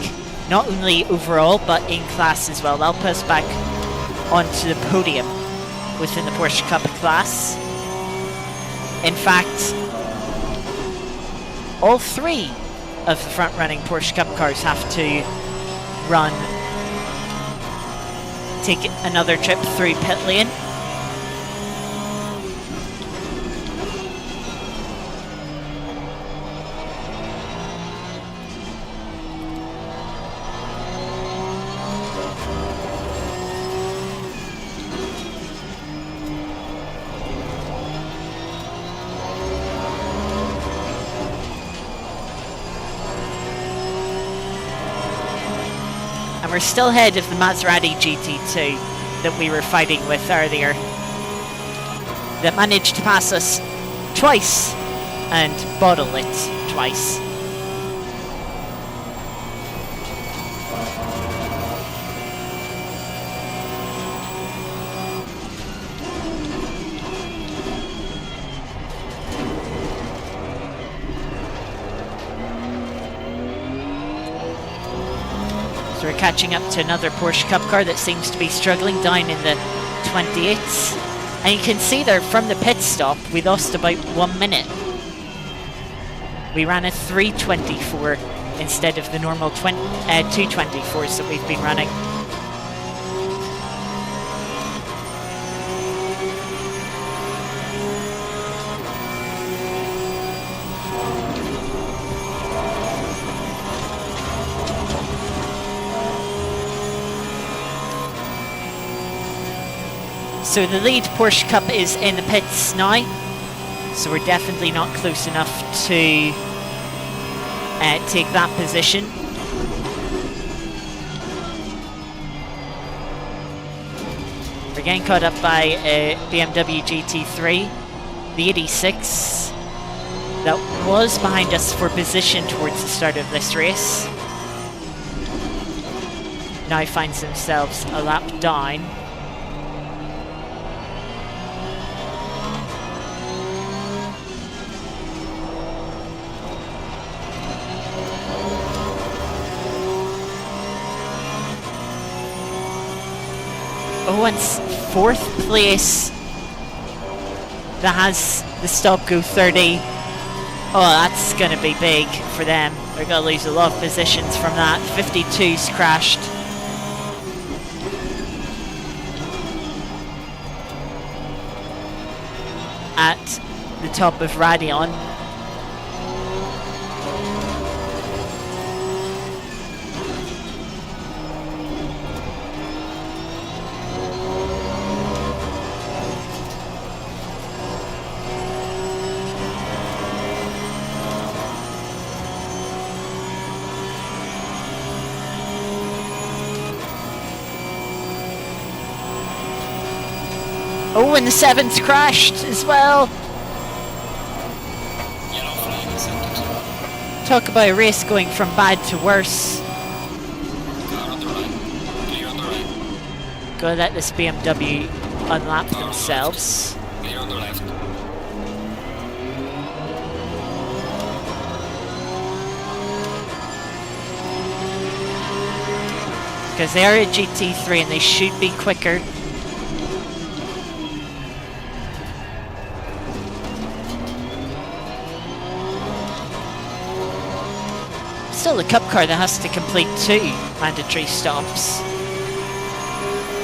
Not only overall, but in class as well. That'll put us back onto the podium within the Porsche Cup class. In fact, all 3 of the front-running Porsche Cup cars have to take another trip through pit lane. We're still ahead of the Maserati GT2 that we were fighting with earlier, that managed to pass us twice and bottle it twice. So we're catching up to another Porsche Cup car that seems to be struggling down in the 28s. And you can see there from the pit stop, we lost about 1 minute. We ran a 3:24 instead of the normal 2:24s that we've been running. So the lead Porsche Cup is in the pits now. So we're definitely not close enough to take that position. We're getting caught up by a BMW GT3, the 86, that was behind us for position towards the start of this race. Now finds themselves a lap down. Owen's 4th place that has the stop go 30. Oh, that's going to be big for them. They're going to lose a lot of positions from that. 52's crashed. At the top of Radion. Oh, and the 7's crashed as well. Yellow flag accepted. Talk about a race going from bad to worse. Car on the right. Clear on the right. Gonna let this BMW unlap Car on the themselves. left. Clear on the left. Because they are a GT3 and they should be quicker. Still a cup car that has to complete 2 mandatory stops.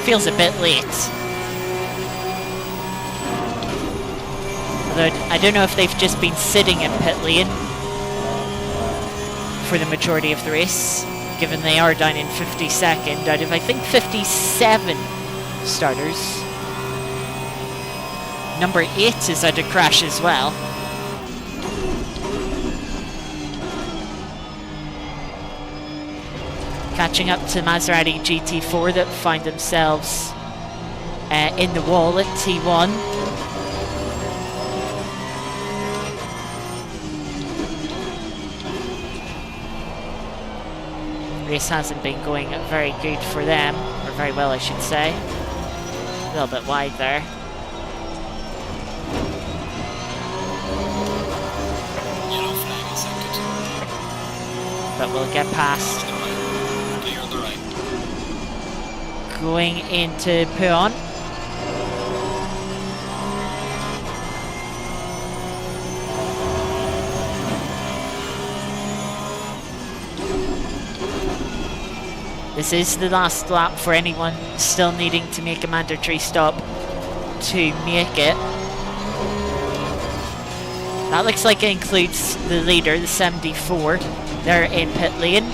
Feels a bit late. Although I don't know if they've just been sitting in pit lane for the majority of the race, given they are down in 52nd out of I think 57 starters. Number 8 is out of crash as well. Catching up to Maserati GT4 that find themselves in the wall at T1. Race hasn't been going very good for them, or very well I should say. A little bit wide there. Yellow flag accepted. But we'll get past. Clear on the right. Going into Puon. This is the last lap for anyone still needing to make a mandatory stop to make it. That looks like it includes the leader, the 74. They're in pit lane.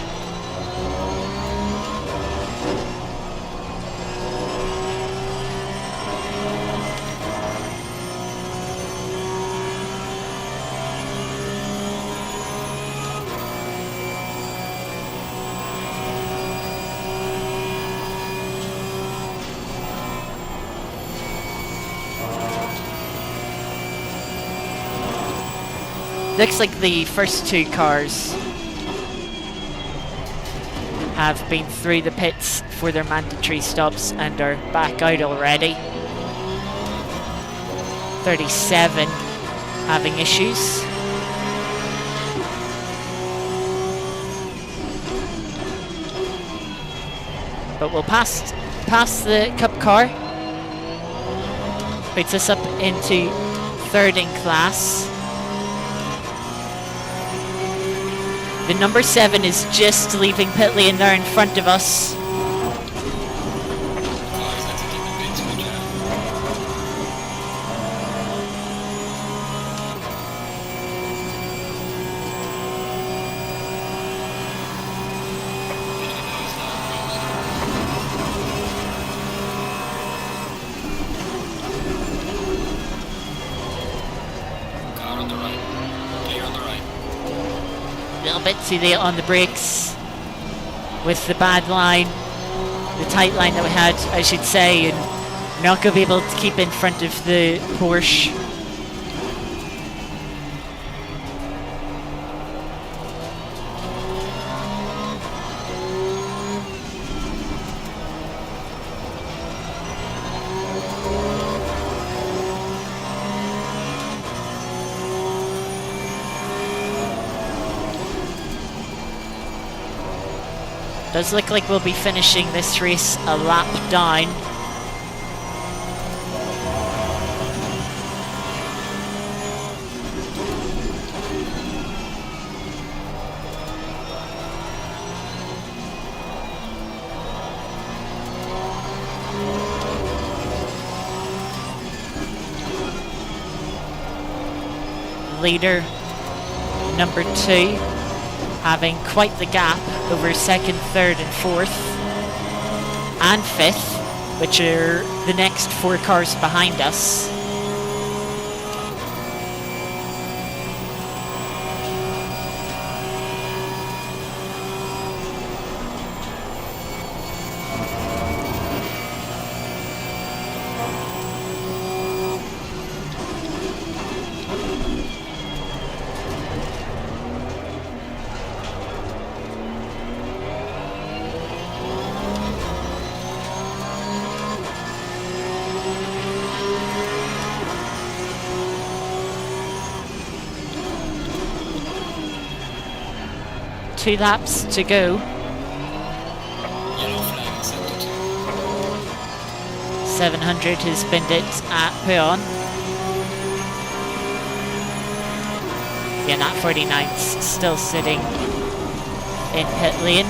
Looks like the first 2 cars have been through the pits for their mandatory stops and are back out already. 37 having issues. But we'll pass the cup car. Puts us up into 3rd in class. The number 7 is just leaving pit lane there in front of us. Cars had to keep a bit to the jam. Pitting nose now closed. bit too late on the brakes with the bad line, the tight line that we had, I should say, and we're not going to be able to keep in front of the Porsche. Does look like we'll be finishing this race a lap down. Leader number 2 having quite the gap over 2nd, 3rd and 4th and 5th, which are the next 4 cars behind us. Two laps to go. Yellow flag accepted. 700 has binned it at Peon. Yeah, that 49's still sitting in pit lane.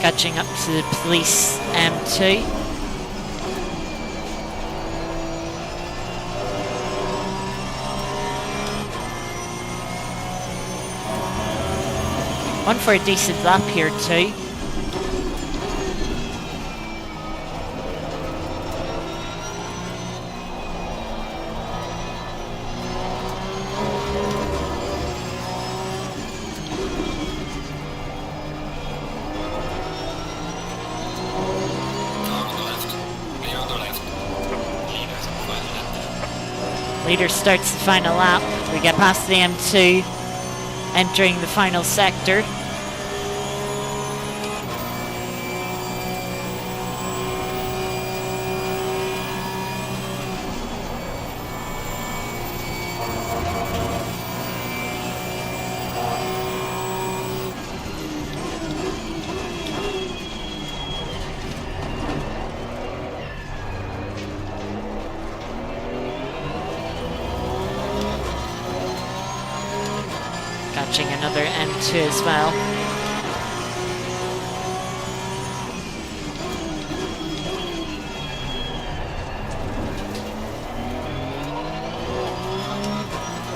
Catching up to the police M2. On for a decent lap here too. Leader starts the final lap. We get past the M2, entering the final sector. Catching another M2 as well.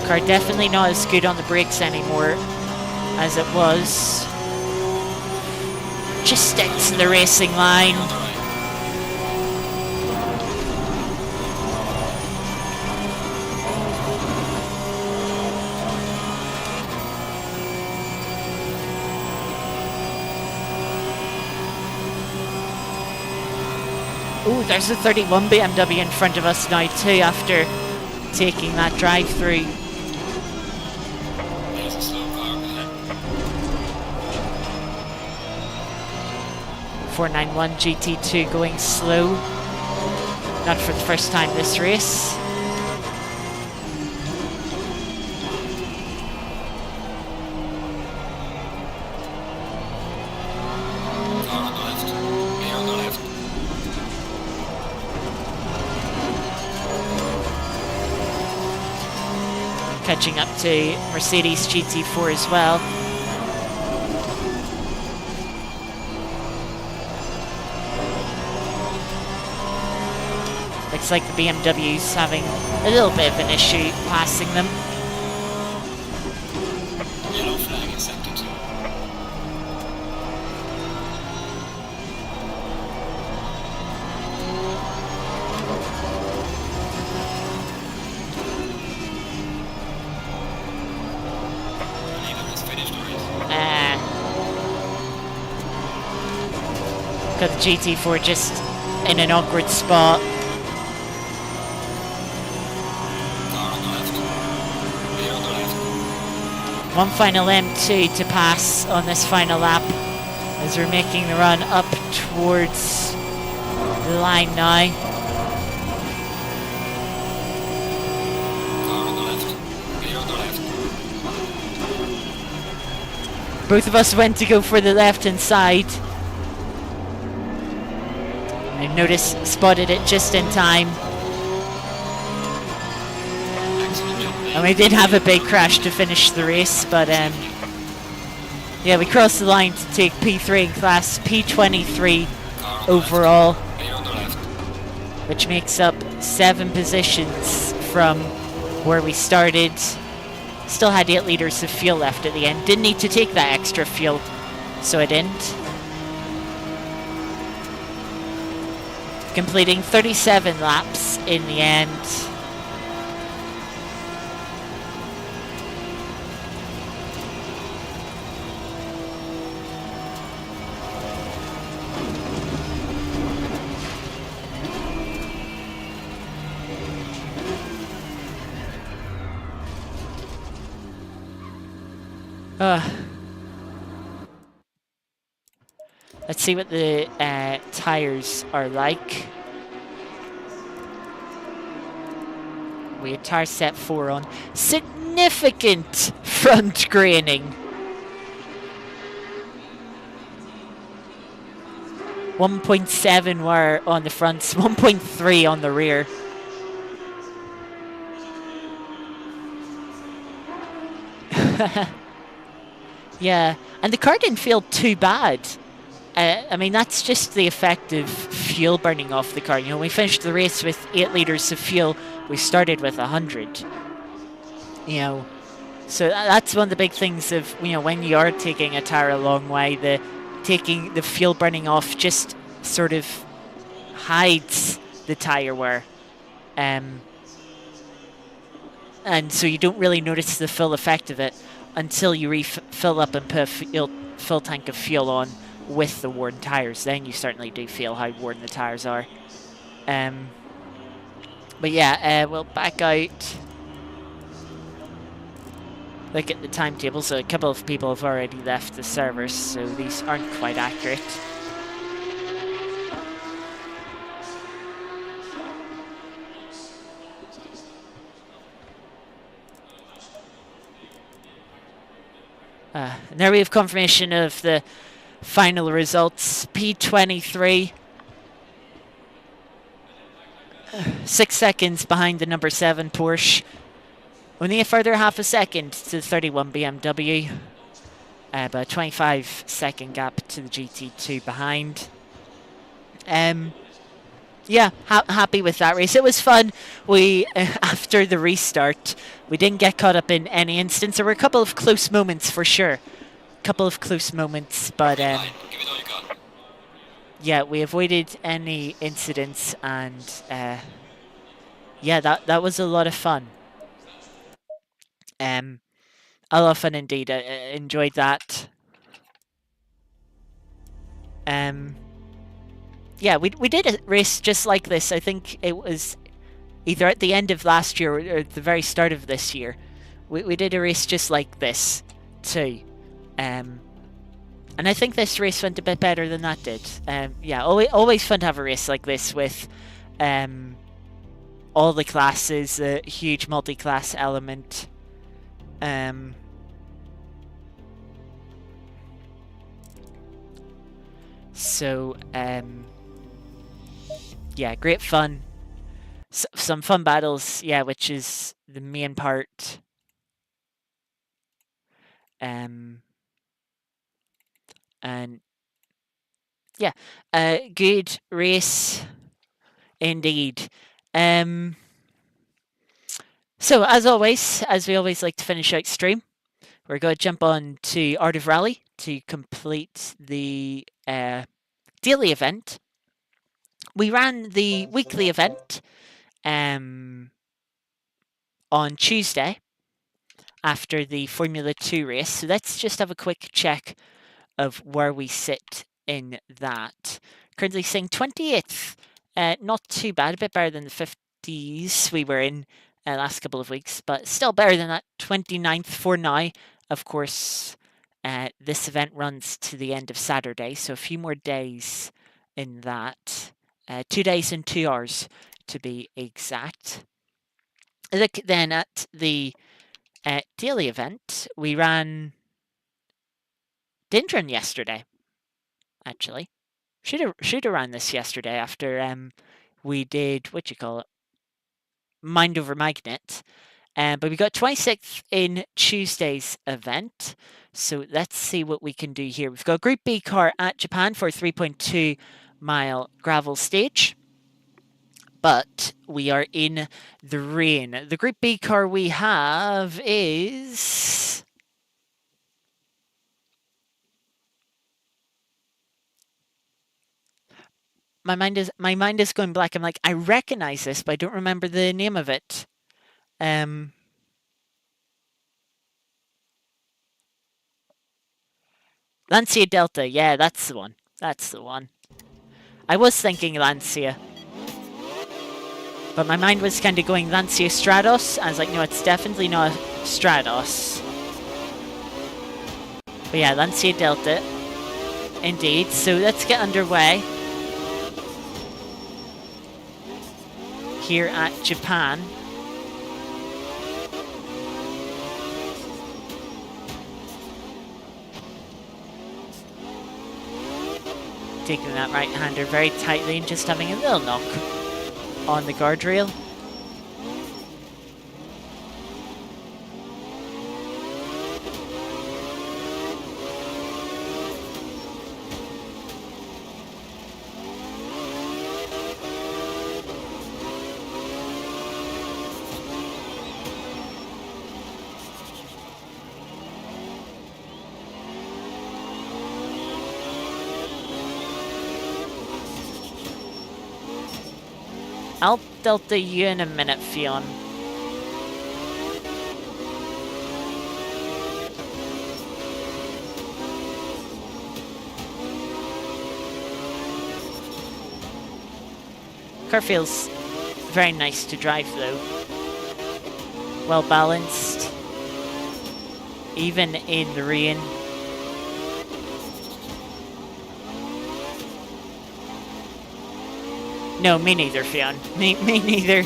Car definitely not as good on the brakes anymore as it was. Just stick to the racing line. Oh, there's a 31 BMW in front of us now too after taking that drive through. There's a slow car ahead. 491 GT2 going slow. Not for the first time this race. catching up to Mercedes GT4 as well. Looks like the BMW's having a little bit of an issue passing them. Yellow flag in sector 2. Leader has finished the race. Got the GT4 just in an awkward spot. Car on the left. Clear on the left. One final M2 to pass on this final lap as we're making the run up towards the line now. Car on the left. Clear on the left. Both of us went to go for the left-hand side. I noticed, spotted it just in time. Excellent job. And we did have a big crash to finish the race, but yeah, we crossed the line to take P3 in class, P23 Car on the overall, left. Clear on the left. which makes up 7 positions from where we started. Still had 8 litres of fuel left at the end. Didn't need to take that extra fuel, so I didn't. Completing 37 laps in the end. Let's see what the tires are like. We had tire set 4 on. Significant front graining. 1.7 were on the fronts, 1.3 on the rear. Yeah, and the car didn't feel too bad. I mean, that's just the effect of fuel burning off the car. You know, we finished the race with 8 litres of fuel. We started with 100. You know, so that's one of the big things of, you know, when you are taking a tire a long way, taking the fuel burning off just sort of hides the tire wear. And so you don't really notice the full effect of it until you refill up and put a full tank of fuel on with the worn tires. Then you certainly do feel how worn the tires are. But yeah, we'll back out. Look at the timetable. So a couple of people have already left the servers, so these aren't quite accurate. And there we have confirmation of the final results. P23. 6 seconds behind the number 7 Porsche. Only a further half a second to the 31 BMW. But a 25-second gap to the GT2 behind. Yeah, happy with that race. It was fun. We, after the restart, we didn't get caught up in any instance. There were a couple of close moments for sure. Couple of close moments, but Give it all you got. yeah, we avoided any incidents, and yeah, that was a lot of fun. A lot of fun indeed. I enjoyed that. Yeah, we did a race just like this. I think it was either at the end of last year or at the very start of this year. We did a race just like this too. And I think this race went a bit better than that did. Yeah, always fun to have a race like this with all the classes, a huge multi-class element. So, yeah, great fun. Some fun battles, yeah, which is the main part And yeah, good race indeed. So as always, as we always like to finish out stream, we're going to jump on to Art of Rally to complete the daily event. We ran the weekly event on Tuesday after the Formula 2 race. So let's just have a quick check of where we sit in that. Currently saying 28th. Not too bad, a bit better than the 50s we were in last couple of weeks, but still better than that 29th for now. Of course, this event runs to the end of Saturday, so a few more days in that. 2 days and 2 hours to be exact. Look then at the daily event. We didn't run yesterday, actually. Should have ran this yesterday after we did, what you call it, Mind Over Magnet. But we got 26th in Tuesday's event. So let's see what we can do here. We've got a Group B car at Japan for a 3.2 mile gravel stage. But we are in the rain. The Group B car we have is... My mind is going black. I'm like, I recognize this, but I don't remember the name of it. Lancia Delta. Yeah, that's the one. That's the one. I was thinking Lancia. But my mind was kind of going Lancia Stratos. I was like, no, it's definitely not Stratos. But yeah, Lancia Delta. Indeed. So let's get underway. Here at Japan. Taking that right-hander very tightly and just having a little knock on the guardrail. I'll delta you in a minute, Fionn. Car feels very nice to drive though. Well balanced. Even in the rain. No, me neither, Fionn. Me neither.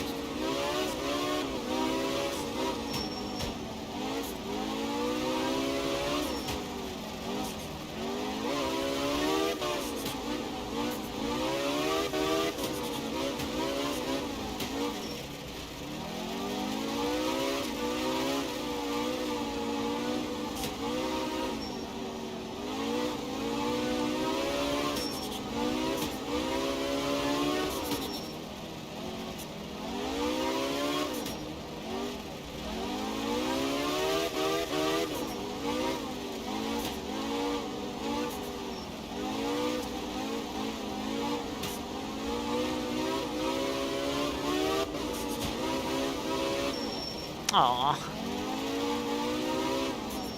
Aww.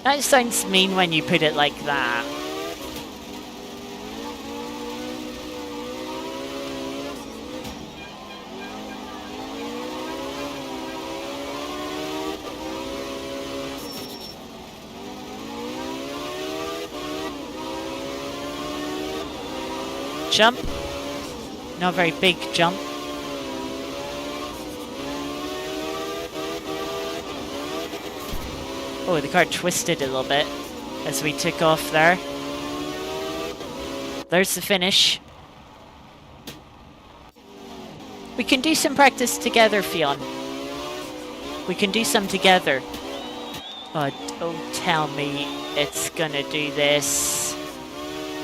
That sounds mean when you put it like that. Jump. Not a very big jump. Oh, the car twisted a little bit as we took off there. There's the finish. We can do some practice together, Fionn. We can do some together. Oh, don't tell me it's gonna do this.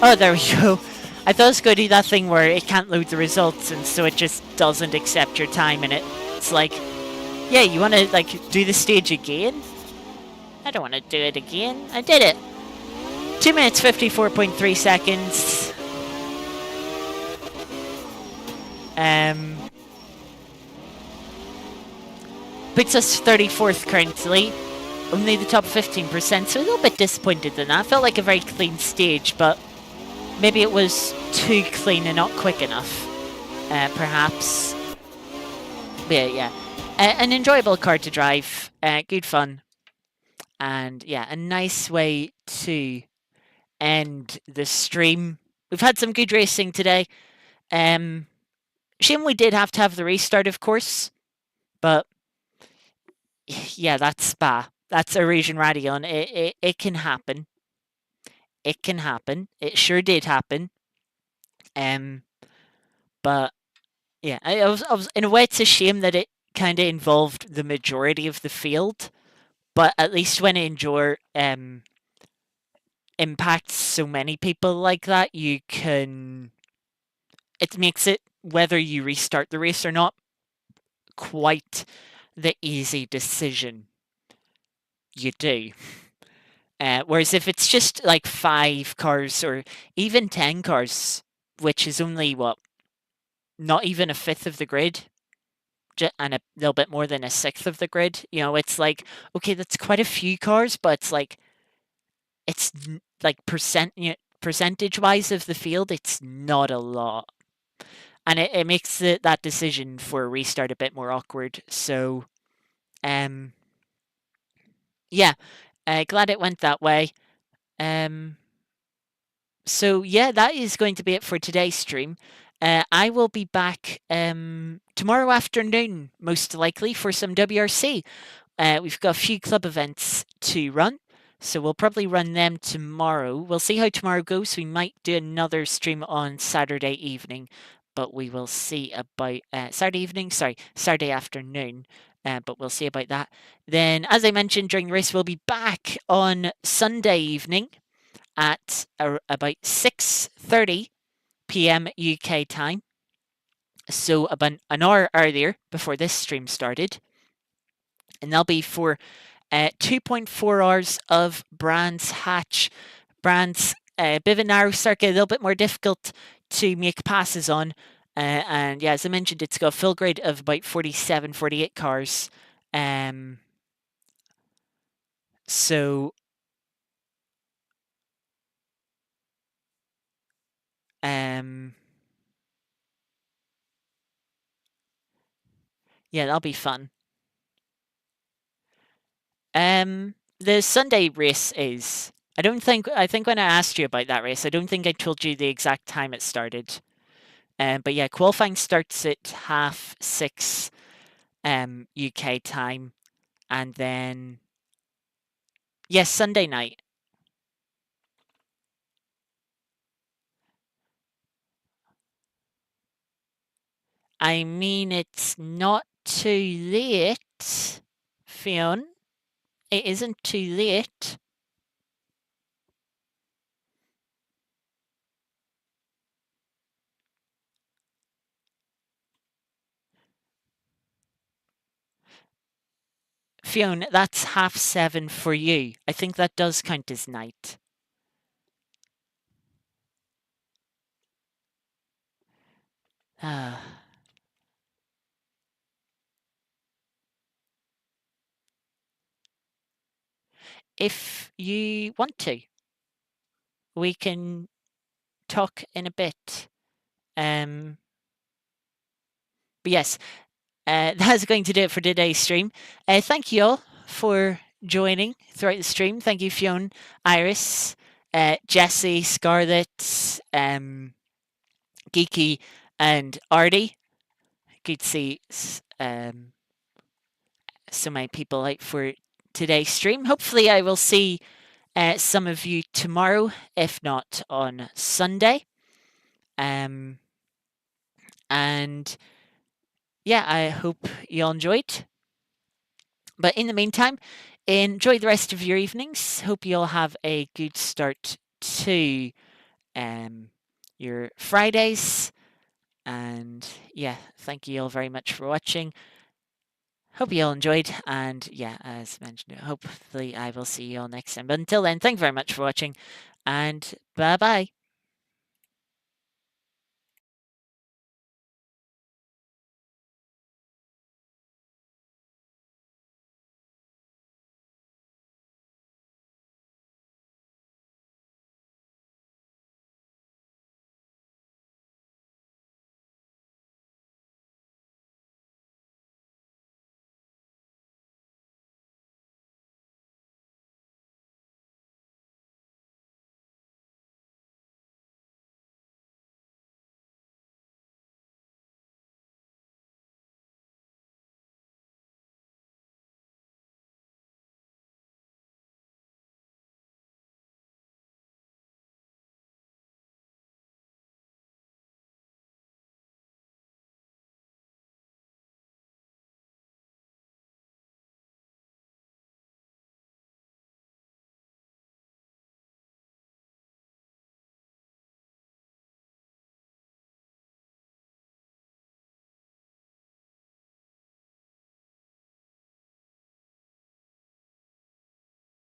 Oh, there we go. I thought it was going to do that thing where it can't load the results, and so it just doesn't accept your time, and it's like, yeah, you want to like do the stage again? I don't want to do it again. I did it. 2 minutes 54.3 seconds. Puts us 34th currently. Only the top 15%, so a little bit disappointed in that. Felt like a very clean stage, but maybe it was too clean and not quick enough. Perhaps. But yeah. An enjoyable car to drive. Good fun. And yeah, a nice way to end the stream. We've had some good racing today. Shame we did have to have the restart, of course. But yeah, that's Spa. That's Eurasian Radion. It can happen. It can happen. It sure did happen. But yeah, I was in a way it's a shame that it kind of involved the majority of the field. But at least when Endure impacts so many people like that, you can. It makes it whether you restart the race or not quite the easy decision you do. Whereas if it's just like 5 cars or even 10 cars, which is only what, not even a fifth of the grid, and a little bit more than a sixth of the grid, it's like, okay, that's quite a few cars, but it's like, it's like percentage wise of the field, it's not a lot. And it makes that decision for a restart a bit more awkward. So, yeah, glad it went that way. So yeah, that is going to be it for today's stream. I will be back tomorrow afternoon, most likely, for some WRC. We've got a few club events to run, so we'll probably run them tomorrow. We'll see how tomorrow goes. We might do another stream on Saturday evening, but we will see about Saturday afternoon. But we'll see about that. Then, as I mentioned during the race, we'll be back on Sunday evening at about 6:30 p.m. UK time. So about an hour earlier before this stream started. And that'll be for 2.4 hours of Brands Hatch. Brands, a bit of a narrow circuit, a little bit more difficult to make passes on. And yeah, as I mentioned, it's got a full grid of about 47, 48 cars. So yeah, that'll be fun. The Sunday race is. I think when I asked you about that race, I don't think I told you the exact time it started. But yeah, qualifying starts at 6:30 UK time, and then yes, Sunday night. I mean, it's not too late, Fionn. It isn't too late. Fionn, that's 7:30 for you. I think that does count as night. If you want to, we can talk in a bit. But yes, that's going to do it for today's stream. Thank you all for joining throughout the stream. Thank you, Fionn, Iris, Jesse, Scarlett, Geeky, and Artie. Good to see so many people out for today's stream. Hopefully, I will see some of you tomorrow, if not on Sunday. And yeah, I hope you all enjoyed. But in the meantime, enjoy the rest of your evenings. Hope you all have a good start to your Fridays. And yeah, thank you all very much for watching. Hope you all enjoyed. And yeah, as mentioned, hopefully I will see you all next time. But until then, thank you very much for watching. And bye bye.